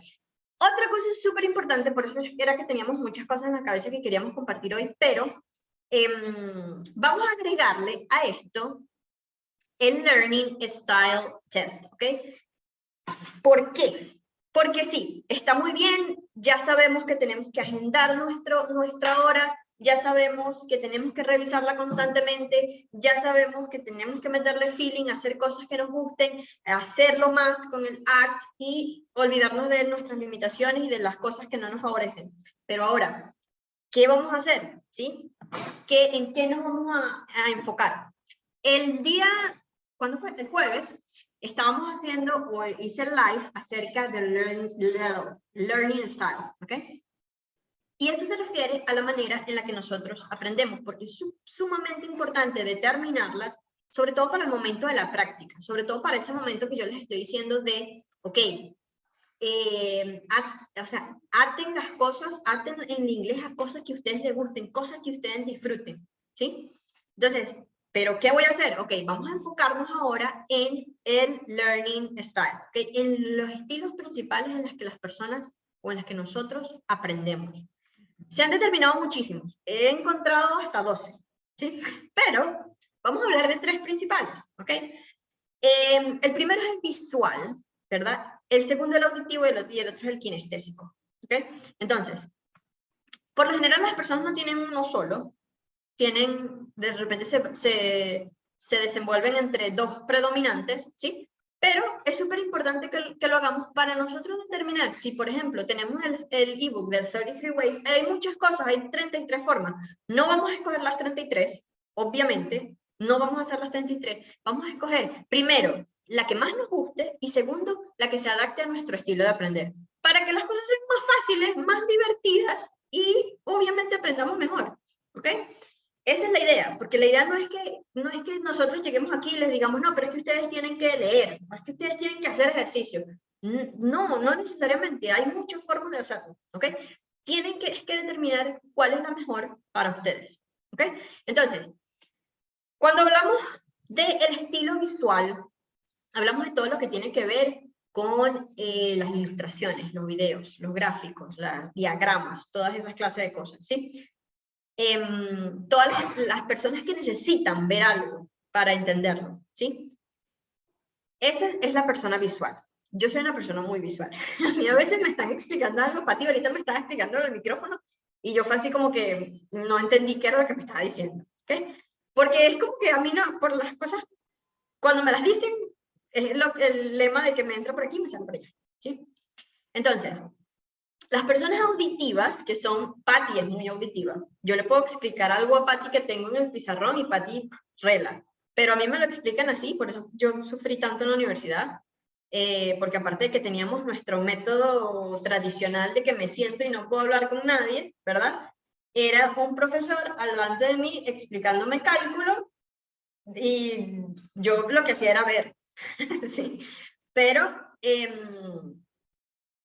otra cosa súper importante, por eso era que teníamos muchas cosas en la cabeza que queríamos compartir hoy, pero vamos a agregarle a esto el Learning Style Test, ¿ok? ¿Por qué? Porque sí, está muy bien, ya sabemos que tenemos que agendar nuestra hora, ya sabemos que tenemos que revisarla constantemente, ya sabemos que tenemos que meterle feeling, hacer cosas que nos gusten, hacerlo más con el ACT y olvidarnos de nuestras limitaciones y de las cosas que no nos favorecen. Pero ahora, ¿qué vamos a hacer? ¿Sí? ¿En qué nos vamos a enfocar? El día, ¿cuándo fue? El jueves, estábamos haciendo, o hice live acerca del learning style, ¿ok? Y esto se refiere a la manera en la que nosotros aprendemos, porque es sumamente importante determinarla, sobre todo para el momento de la práctica, sobre todo para ese momento que yo les estoy diciendo de, ok, o sea, harten las cosas, harten en inglés a cosas que a ustedes les gusten, cosas que ustedes disfruten, ¿sí? Entonces, ¿pero qué voy a hacer? Ok, vamos a enfocarnos ahora en el learning style, ¿okay? En los estilos principales en los que las personas o en los que nosotros aprendemos. Se han determinado muchísimos, he encontrado hasta 12, ¿sí? Pero vamos a hablar de 3 principales, ¿ok? El primero es el visual, ¿verdad? El segundo el auditivo y el otro es el kinestésico, ¿ok? Entonces, por lo general las personas no tienen uno solo, tienen, de repente se desenvuelven entre 2 predominantes, ¿sí? Pero es súper importante que lo hagamos para nosotros determinar si, por ejemplo, tenemos el ebook del 33 Ways, hay muchas cosas, hay 33 formas, no vamos a escoger las 33, obviamente, no vamos a hacer las 33, vamos a escoger, primero, la que más nos guste, y segundo, la que se adapte a nuestro estilo de aprender, para que las cosas sean más fáciles, más divertidas, y obviamente aprendamos mejor, ¿ok? Esa es la idea, porque la idea no es que nosotros lleguemos aquí y les digamos, no, pero es que ustedes tienen que leer, no es que ustedes tienen que hacer ejercicio. No, no necesariamente, hay muchas formas de hacerlo, ¿ok? Tienen que determinar cuál es la mejor para ustedes, ¿ok? Entonces, cuando hablamos del estilo visual, hablamos de todo lo que tiene que ver con las ilustraciones, los videos, los gráficos, los diagramas, todas esas clases de cosas, ¿sí? Todas las personas que necesitan ver algo para entenderlo, ¿sí? Esa es la persona visual. Yo soy una persona muy visual. A mí a veces me están explicando algo, Pati ahorita me estaba explicando en el micrófono, y yo fue así como que no entendí qué era lo que me estaba diciendo, ¿ok? Porque es como que a mí no, por las cosas, cuando me las dicen, es el lema de que me entra por aquí y me sale por allá, ¿sí? Entonces, las personas auditivas, que son, Pati es muy auditiva. Yo le puedo explicar algo a Pati que tengo en el pizarrón y Pati rela. Pero a mí me lo explican así, por eso yo sufrí tanto en la universidad. Porque aparte de que teníamos nuestro método tradicional de que me siento y no puedo hablar con nadie, ¿verdad? Era un profesor delante de mí explicándome cálculo y yo lo que hacía era ver. Sí. Pero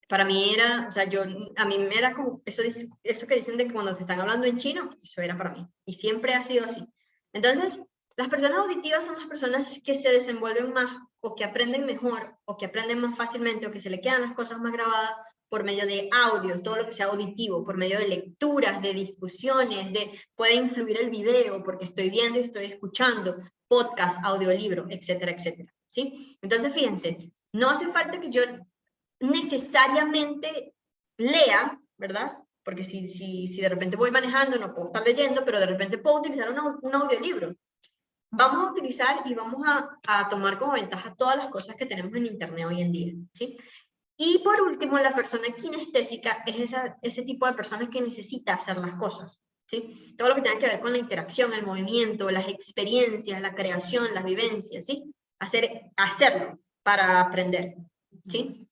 para mí era, o sea, a mí me era como, eso que dicen de que cuando te están hablando en chino, eso era para mí, y siempre ha sido así. Entonces, las personas auditivas son las personas que se desenvuelven más, o que aprenden mejor, o que aprenden más fácilmente, o que se le quedan las cosas más grabadas por medio de audio, todo lo que sea auditivo, por medio de lecturas, de discusiones, puede influir el video, porque estoy viendo y estoy escuchando, podcast, audiolibro, etcétera, etcétera, ¿sí? Entonces, fíjense, no hace falta que yo necesariamente lea, ¿verdad? Porque si de repente voy manejando, no puedo estar leyendo, pero de repente puedo utilizar un audiolibro. Vamos a utilizar y vamos a tomar como ventaja todas las cosas que tenemos en Internet hoy en día, ¿sí? Y por último, la persona kinestésica es ese tipo de persona que necesita hacer las cosas, ¿sí? Todo lo que tenga que ver con la interacción, el movimiento, las experiencias, la creación, las vivencias, ¿sí? Hacerlo para aprender, ¿sí?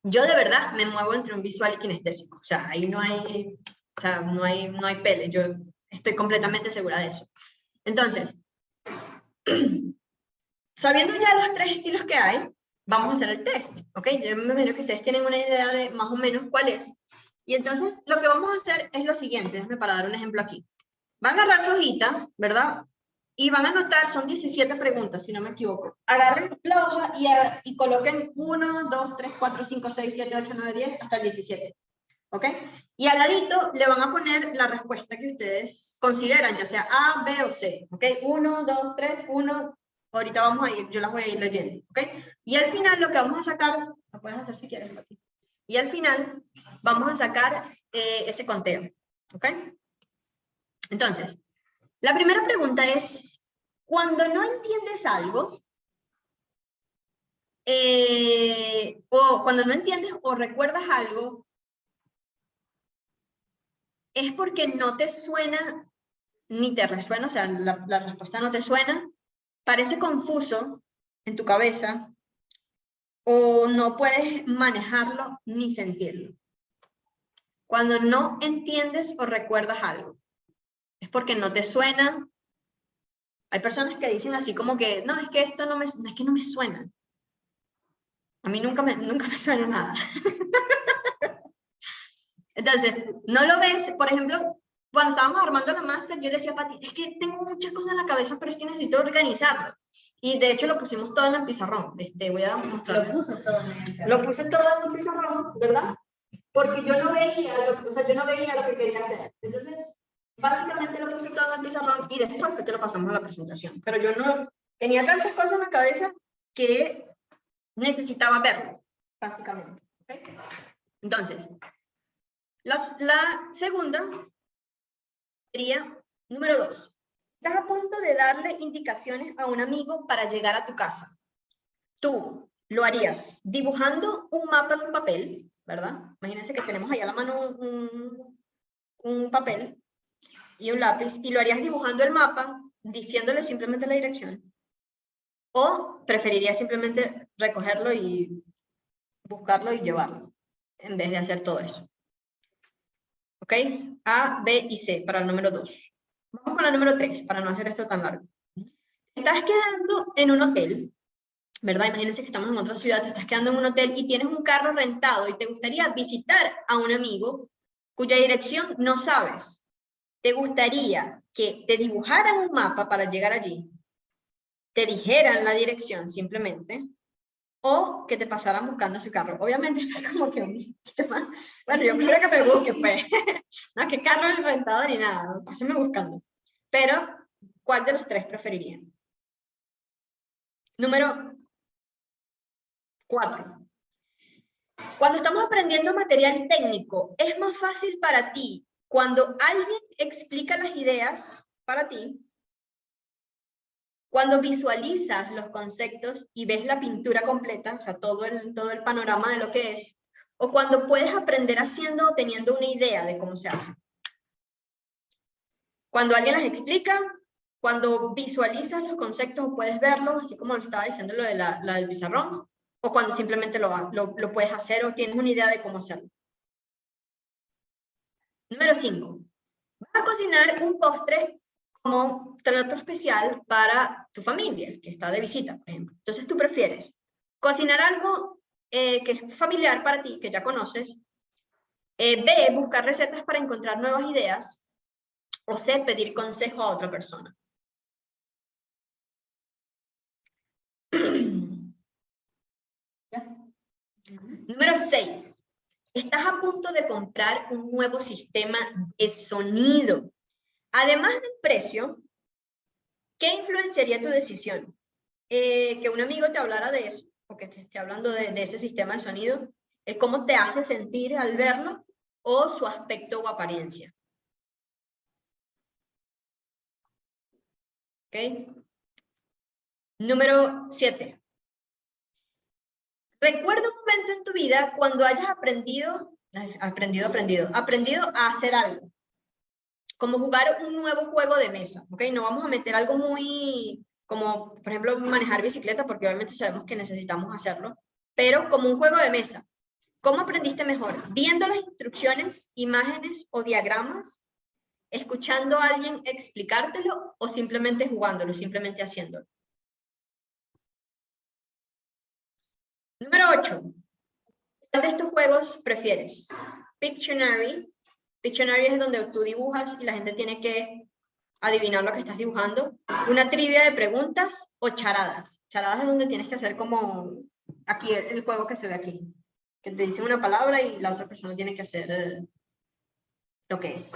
Yo de verdad me muevo entre un visual y kinestésico, o sea, ahí no hay, o sea, no hay pele, yo estoy completamente segura de eso. Entonces, sabiendo ya los 3 estilos que hay, vamos a hacer el test, ¿ok? Yo me imagino que ustedes tienen una idea de más o menos cuál es. Y entonces, lo que vamos a hacer es lo siguiente, déjenme para dar un ejemplo aquí. Van a agarrar su hojita, ¿verdad? Y van a anotar, son 17 preguntas, si no me equivoco. Agarren la hoja y coloquen 1, 2, 3, 4, 5, 6, 7, 8, 9, 10, hasta el 17. ¿Ok? Y al ladito le van a poner la respuesta que ustedes consideran, ya sea A, B o C. ¿Ok? 1, 2, 3, 1. Ahorita vamos a ir, yo las voy a ir leyendo. ¿Ok? Y al final lo que vamos a sacar, lo puedes hacer si quieres, Pati. Y al final vamos a sacar ese conteo. ¿Ok? Entonces, la primera pregunta es, cuando no entiendes algo, o cuando no entiendes o recuerdas algo, es porque no te suena ni te resuena, o sea, la respuesta no te suena, parece confuso en tu cabeza, o no puedes manejarlo ni sentirlo. Cuando no entiendes o recuerdas algo, es porque no te suena. Hay personas que dicen así como que, no, es que esto no es que no me suena. A mí nunca me suena nada. Entonces, no lo ves, por ejemplo, cuando estábamos armando la máster, yo le decía a Pati, es que tengo muchas cosas en la cabeza, pero es que necesito organizarlo. Y de hecho lo pusimos todo en el pizarrón. Voy a mostrarlo. Lo puse todo en el pizarrón. Lo puse todo en el pizarrón, ¿verdad? Porque yo no veía, yo no veía lo que quería hacer. Entonces, básicamente lo puse todo en el pizarrón y después fue que lo pasamos a la presentación. Pero yo no tenía tantas cosas en la cabeza que necesitaba verlo, básicamente. ¿Okay? Entonces, la segunda sería, número 2. Estás a punto de darle indicaciones a un amigo para llegar a tu casa. Tú lo harías dibujando un mapa en un papel, ¿verdad? Imagínense que tenemos ahí a la mano un papel y un lápiz, y lo harías dibujando el mapa, diciéndole simplemente la dirección. O preferirías simplemente recogerlo y buscarlo y llevarlo, en vez de hacer todo eso. ¿Ok? A, B y C para el número 2. Vamos con la número 3, para no hacer esto tan largo. Estás quedando en un hotel, ¿verdad? Imagínense que estamos en otra ciudad, te estás quedando en un hotel y tienes un carro rentado y te gustaría visitar a un amigo cuya dirección no sabes. ¿Te gustaría que te dibujaran un mapa para llegar allí? ¿Te dijeran la dirección simplemente? ¿O que te pasaran buscando ese carro? Obviamente está como que un poquito más. Bueno, yo prefiero que me busque, pues. No, que carro el rentado ni nada, pásenme buscando. Pero, ¿cuál de los tres preferirían? Número 4. Cuando estamos aprendiendo material técnico, es más fácil para ti cuando alguien explica las ideas para ti, cuando visualizas los conceptos y ves la pintura completa, o sea, todo el panorama de lo que es, o cuando puedes aprender haciendo o teniendo una idea de cómo se hace. Cuando alguien las explica, cuando visualizas los conceptos o puedes verlos, así como lo estaba diciendo lo de la del pizarrón, o cuando simplemente lo puedes hacer o tienes una idea de cómo hacerlo. Número 5. Vas a cocinar un postre como trato especial para tu familia, que está de visita, por ejemplo. Entonces tú prefieres cocinar algo que es familiar para ti, que ya conoces, B, buscar recetas para encontrar nuevas ideas, o C, pedir consejo a otra persona. Número 6. Estás a punto de comprar un nuevo sistema de sonido. Además del precio, ¿qué influenciaría tu decisión? Que un amigo te hablara de eso, o que te esté hablando de ese sistema de sonido, el cómo te hace sentir al verlo, o su aspecto o apariencia. ¿Ok? Número 7. Recuerda un momento en tu vida cuando hayas aprendido a hacer algo. Como jugar un nuevo juego de mesa, ¿ok? No vamos a meter algo muy, como por ejemplo manejar bicicleta, porque obviamente sabemos que necesitamos hacerlo, pero como un juego de mesa. ¿Cómo aprendiste mejor? ¿Viendo las instrucciones, imágenes o diagramas? ¿Escuchando a alguien explicártelo o simplemente jugándolo, simplemente haciéndolo? Número 8. ¿Cuál de estos juegos prefieres? Pictionary. Pictionary es donde tú dibujas y la gente tiene que adivinar lo que estás dibujando. Una trivia de preguntas o charadas. Charadas es donde tienes que hacer como aquí el juego que se ve aquí. Que te dicen una palabra y la otra persona tiene que hacer lo que es.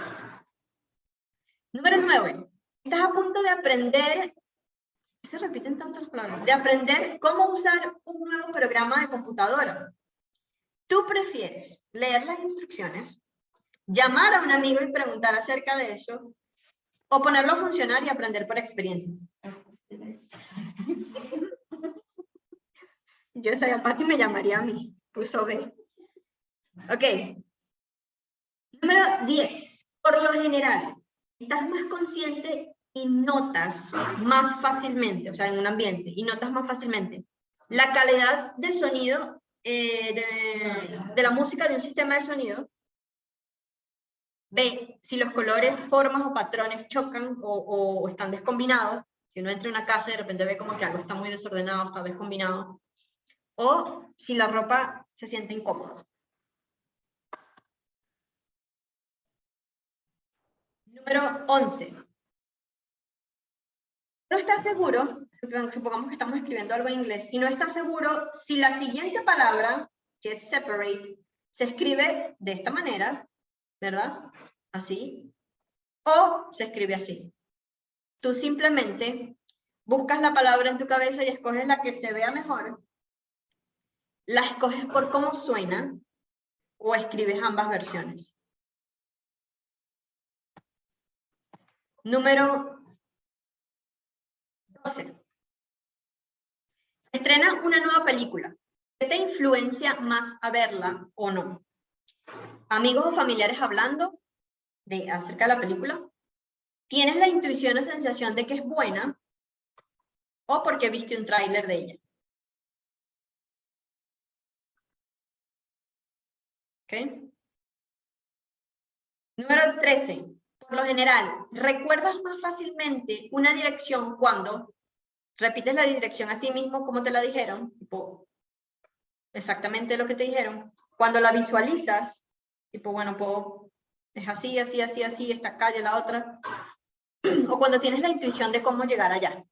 Número 9. Estás a punto de aprender, se repiten tantas palabras, de aprender cómo usar un nuevo programa de computadora. ¿Tú prefieres leer las instrucciones, llamar a un amigo y preguntar acerca de eso, o ponerlo a funcionar y aprender por experiencia? Yo soy a Pati, me llamaría a mí. Puso B. Ok. Número 10. Por lo general, estás más consciente y notas más fácilmente, o sea, en un ambiente, y notas más fácilmente la calidad del sonido, de la música de un sistema de sonido. B, si los colores, formas o patrones chocan o están descombinados. Si uno entra en una casa y de repente ve como que algo está muy desordenado, está descombinado. O si la ropa se siente incómoda. Número 11. No estás seguro, supongamos que estamos escribiendo algo en inglés, y no estás seguro si la siguiente palabra, que es separate, se escribe de esta manera, ¿verdad? Así. O se escribe así. Tú simplemente buscas la palabra en tu cabeza y escoges la que se vea mejor. La escoges por cómo suena o escribes ambas versiones. Número 12. Estrena una nueva película. ¿Qué te influencia más a verla o no? ¿Amigos o familiares hablando acerca de la película? ¿Tienes la intuición o sensación de que es buena? ¿O porque viste un tráiler de ella? ¿Ok? Número 13. Por lo general, ¿recuerdas más fácilmente una dirección cuando repites la dirección a ti mismo como te la dijeron? Tipo, exactamente lo que te dijeron. Cuando la visualizas, tipo, bueno, es así, así, así, así, esta calle, la otra. O cuando tienes la intuición de cómo llegar allá.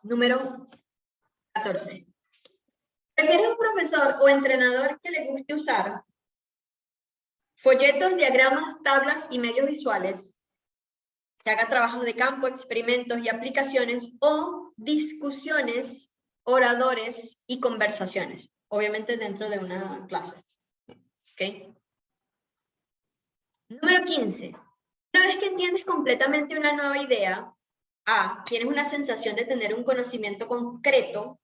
Número 14. ¿Prefieres un profesor o entrenador que le guste usar folletos, diagramas, tablas y medios visuales, que haga trabajos de campo, experimentos y aplicaciones, o discusiones, oradores y conversaciones? Obviamente dentro de una clase. ¿Ok? Número 15. Una vez que entiendes completamente una nueva idea, A, tienes una sensación de tener un conocimiento concreto,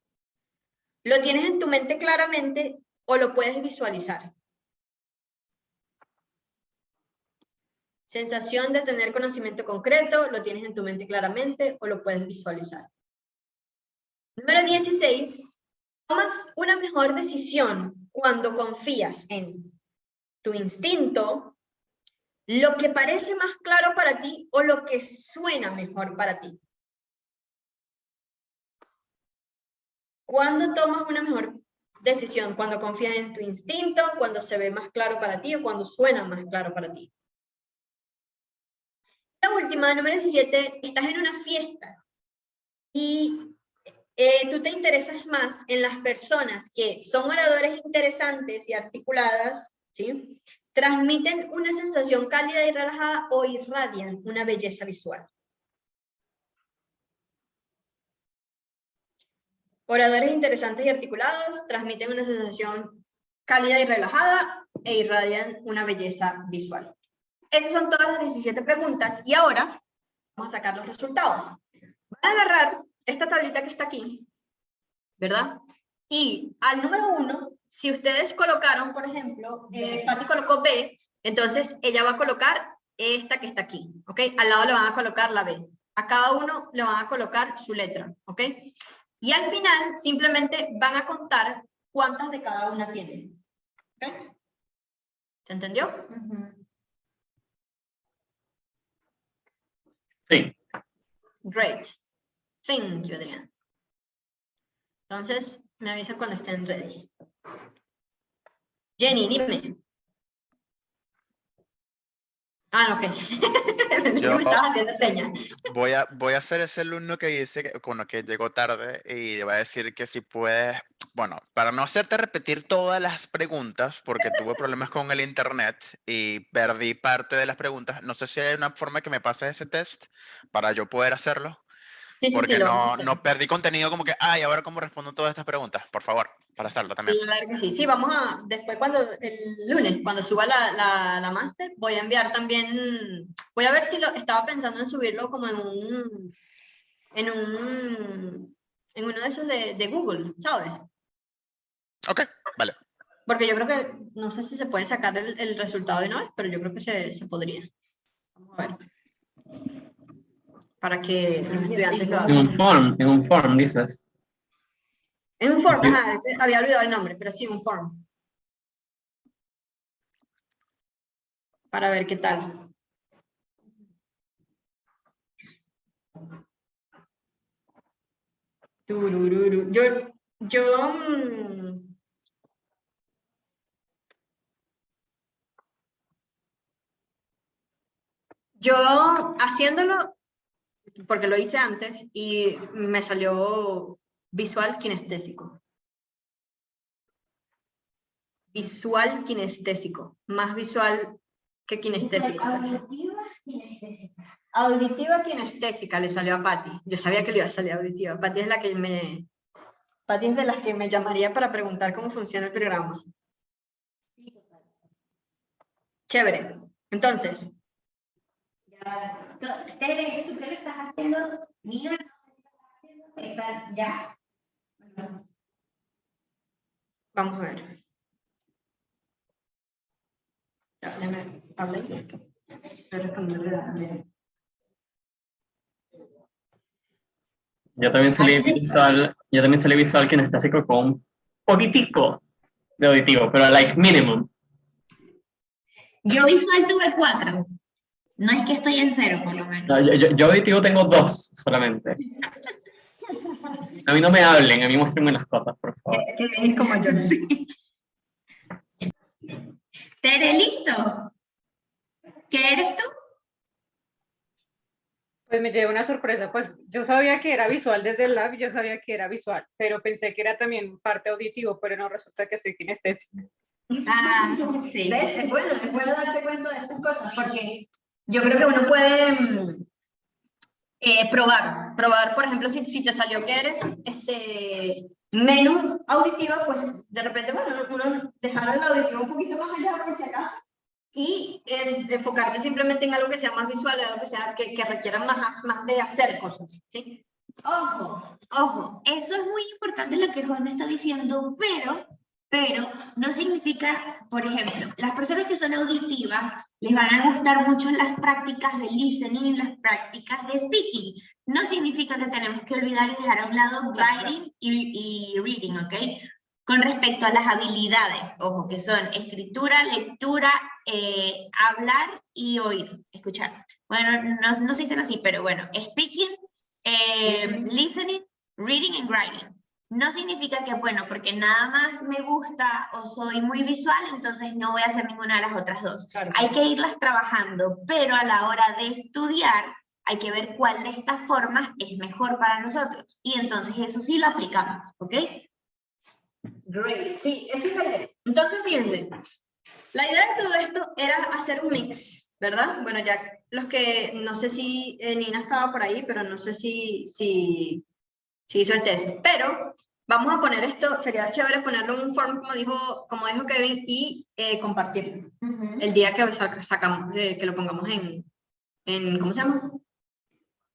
¿lo tienes en tu mente claramente o lo puedes visualizar? Sensación de tener conocimiento concreto, ¿lo tienes en tu mente claramente o lo puedes visualizar? Número 16. Tomas una mejor decisión cuando confías en tu instinto, lo que parece más claro para ti o lo que suena mejor para ti. ¿Cuándo tomas una mejor decisión? ¿Cuando confías en tu instinto, cuando se ve más claro para ti o cuando suena más claro para ti? La última, número 17, estás en una fiesta y tú te interesas más en las personas que son oradores interesantes y articuladas, ¿sí? Transmiten una sensación cálida y relajada o irradian una belleza visual. Oradores interesantes y articulados transmiten una sensación cálida y relajada e irradian una belleza visual. Esas son todas las 17 preguntas y ahora vamos a sacar los resultados. Van a agarrar esta tablita que está aquí, ¿verdad? Y al número 1, si ustedes colocaron, por ejemplo, Patti colocó B, entonces ella va a colocar esta que está aquí, ¿ok? Al lado le van a colocar la B. A cada uno le van a colocar su letra, ¿ok? Y al final simplemente van a contar cuántas de cada una tienen. ¿Ok? ¿Se entendió? Sí. Great. Thank you, Adrián. Entonces, me avisa cuando estén ready. Jenny, dime. Ah, ok. Yo Me estabas haciendo señas. voy a ser ese alumno que dice que llegó tarde y va a decir que si puedes, bueno, para no hacerte repetir todas las preguntas, porque tuve problemas con el internet y perdí parte de las preguntas, no sé si hay una forma que me pase ese test para yo poder hacerlo, Sí, porque lo vamos a hacer. no perdí contenido como que, ay, ahora cómo respondo todas estas preguntas, por favor, para hacerlo también. Claro que sí. Sí, vamos a, después el lunes, cuando suba la máster, voy a enviar también, voy a ver si estaba pensando en subirlo como en uno de esos de Google, ¿sabes? Ok, vale. Porque yo creo que, no sé si se puede sacar el resultado de una vez, pero yo creo que se podría. Vamos a ver. Para que los estudiantes lo hagan. En un form, dices. En un form, ajá, había olvidado el nombre, pero sí, un form. Para ver qué tal. Turururu. Yo haciéndolo, porque lo hice antes, y me salió visual kinestésico. Visual kinestésico. Más visual que kinestésico. Auditiva, kinestésica. Auditiva kinestésica le salió a Patty. Yo sabía que le iba a salir auditiva. Patty es Patty es de las que me llamaría para preguntar cómo funciona el programa. Chévere. Entonces. Tere, ¿tú qué lo estás haciendo? Nina, no sé si lo estás haciendo. Está ya. Vamos a ver. Ya, déjame hablar. Voy a responderle. Yo también salí visual kinestésico con un poquitico de auditivo, pero like minimum. Yo visual tuve 4. No es que estoy en 0, por lo menos. No, yo auditivo tengo 2 solamente. A mí no me hablen, a mí muéstrenme las cosas, por favor. Que es como yo. Sí. Tere, ¿listo? ¿Qué eres tú? Pues me llevé una sorpresa, pues yo sabía que era visual desde el lab, yo sabía que era visual, pero pensé que era también parte auditivo, pero no, resulta que soy kinestésica. Ah, sí. ¿Ves? Es bueno darse cuenta de estas cosas, porque yo creo que uno puede probar, por ejemplo, si te salió que eres menos auditiva, pues de repente, bueno, uno dejar el auditivo un poquito más allá por si acaso, y enfocarte simplemente en algo que sea más visual, algo que sea que requiera más de hacer cosas, ¿sí? Ojo, eso es muy importante lo que Juan está diciendo, pero no significa, por ejemplo, las personas que son auditivas les van a gustar mucho las prácticas de listening y las prácticas de speaking. No significa que tenemos que olvidar y dejar a un lado writing y reading, ¿ok? Con respecto a las habilidades, ojo, que son escritura, lectura, hablar y oír, escuchar. Bueno, no se dicen así, pero bueno, speaking, listening, reading and writing. No significa que, bueno, porque nada más me gusta o soy muy visual, entonces no voy a hacer ninguna de las otras dos. Claro. Hay que irlas trabajando, pero a la hora de estudiar hay que ver cuál de estas formas es mejor para nosotros. Y entonces eso sí lo aplicamos, ¿ok? Great, sí, esa es la idea. Entonces, fíjense, la idea de todo esto era hacer un mix, ¿verdad? Bueno, ya los que, no sé si Nina estaba por ahí, pero no sé si hizo el test, pero vamos a poner esto, sería chévere ponerlo en un form, como dijo Kevin, y compartirlo. El día que sacamos, que lo pongamos en ¿cómo se llama?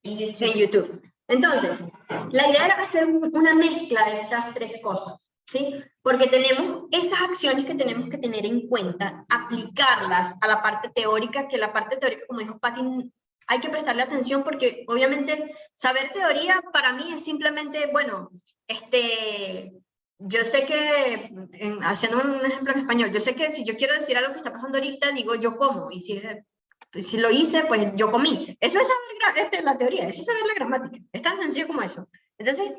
En YouTube. Entonces, la idea era hacer una mezcla de estas tres cosas, ¿sí? Porque tenemos esas acciones que tenemos que tener en cuenta, aplicarlas a la parte teórica, que la parte teórica, como dijo Patty, hay que prestarle atención porque obviamente saber teoría para mí es simplemente, bueno, yo sé que, haciendo un ejemplo en español, yo sé que si yo quiero decir algo que está pasando ahorita, digo yo como, y si lo hice, pues yo comí. Eso es saber la teoría, eso es saber la gramática. Es tan sencillo como eso. Entonces,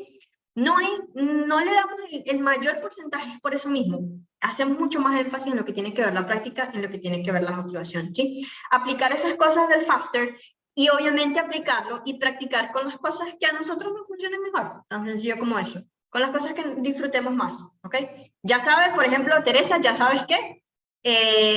no le damos el mayor porcentaje por eso mismo. Hacemos mucho más énfasis en lo que tiene que ver la práctica, en lo que tiene que ver la motivación, ¿sí? Aplicar esas cosas del FASTER y obviamente aplicarlo y practicar con las cosas que a nosotros nos funcionen mejor. Tan sencillo como eso. Con las cosas que disfrutemos más, ¿ok? Ya sabes, por ejemplo, Teresa, ya sabes qué.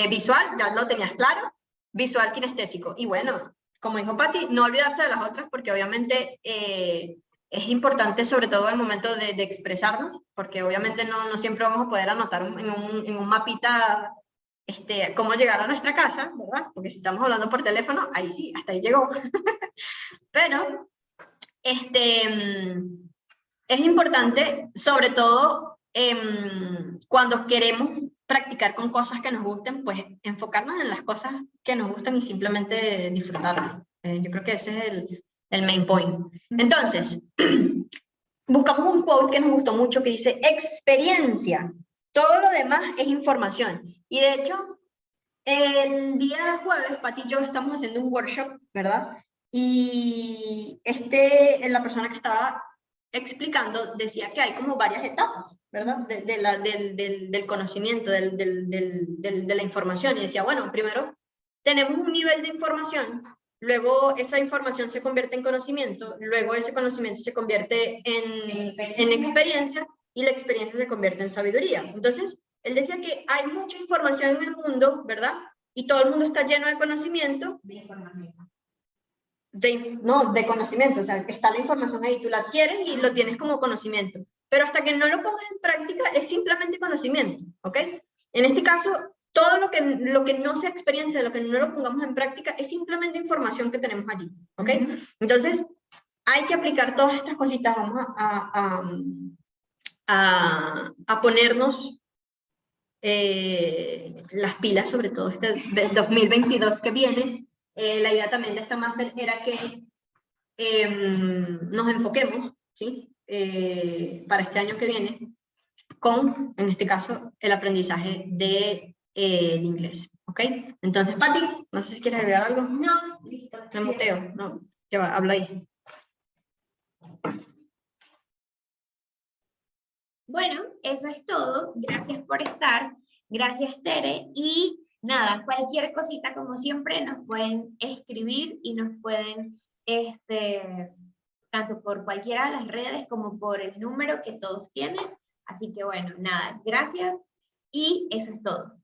Visual, ya lo tenías claro. Visual kinestésico. Y bueno, como dijo Patty, no olvidarse de las otras porque obviamente es importante, sobre todo en el momento de expresarnos, porque obviamente no siempre vamos a poder anotar en un mapita cómo llegar a nuestra casa, ¿verdad? Porque si estamos hablando por teléfono, ahí sí, hasta ahí llegó. Pero es importante, sobre todo cuando queremos practicar con cosas que nos gusten, pues enfocarnos en las cosas que nos gustan y simplemente disfrutarlas. Yo creo que ese es el main point. Entonces, buscamos un quote que nos gustó mucho que dice, experiencia. Todo lo demás es información. Y de hecho, el día jueves, Pati y yo estamos haciendo un workshop, ¿verdad? Y la persona que estaba explicando decía que hay como varias etapas, ¿verdad? Del conocimiento, de la información. Y decía, bueno, primero tenemos un nivel de información, luego esa información se convierte en conocimiento, luego ese conocimiento se convierte en experiencia y la experiencia se convierte en sabiduría. Entonces, él decía que hay mucha información en el mundo, ¿verdad? Y todo el mundo está lleno de conocimiento. De información. De conocimiento, o sea, está la información ahí, tú la adquieres y lo tienes como conocimiento. Pero hasta que no lo pongas en práctica es simplemente conocimiento, ¿ok? En este caso, todo lo que no sea experiencia, lo que no lo pongamos en práctica, es simplemente información que tenemos allí, ¿ok? Entonces, hay que aplicar todas estas cositas, vamos a ponernos las pilas, sobre todo de 2022 que viene. La idea también de esta máster era que nos enfoquemos, ¿sí? Para este año que viene, con, en este caso, el aprendizaje del inglés, ¿ok? Entonces, Pati, no sé si quieres agregar algo. No, listo. Me muteo, no, ya va, habla ahí. Bueno, eso es todo. Gracias por estar. Gracias, Tere. Y nada, cualquier cosita, como siempre, nos pueden escribir y nos pueden, tanto por cualquiera de las redes como por el número que todos tienen. Así que bueno, nada, gracias y eso es todo.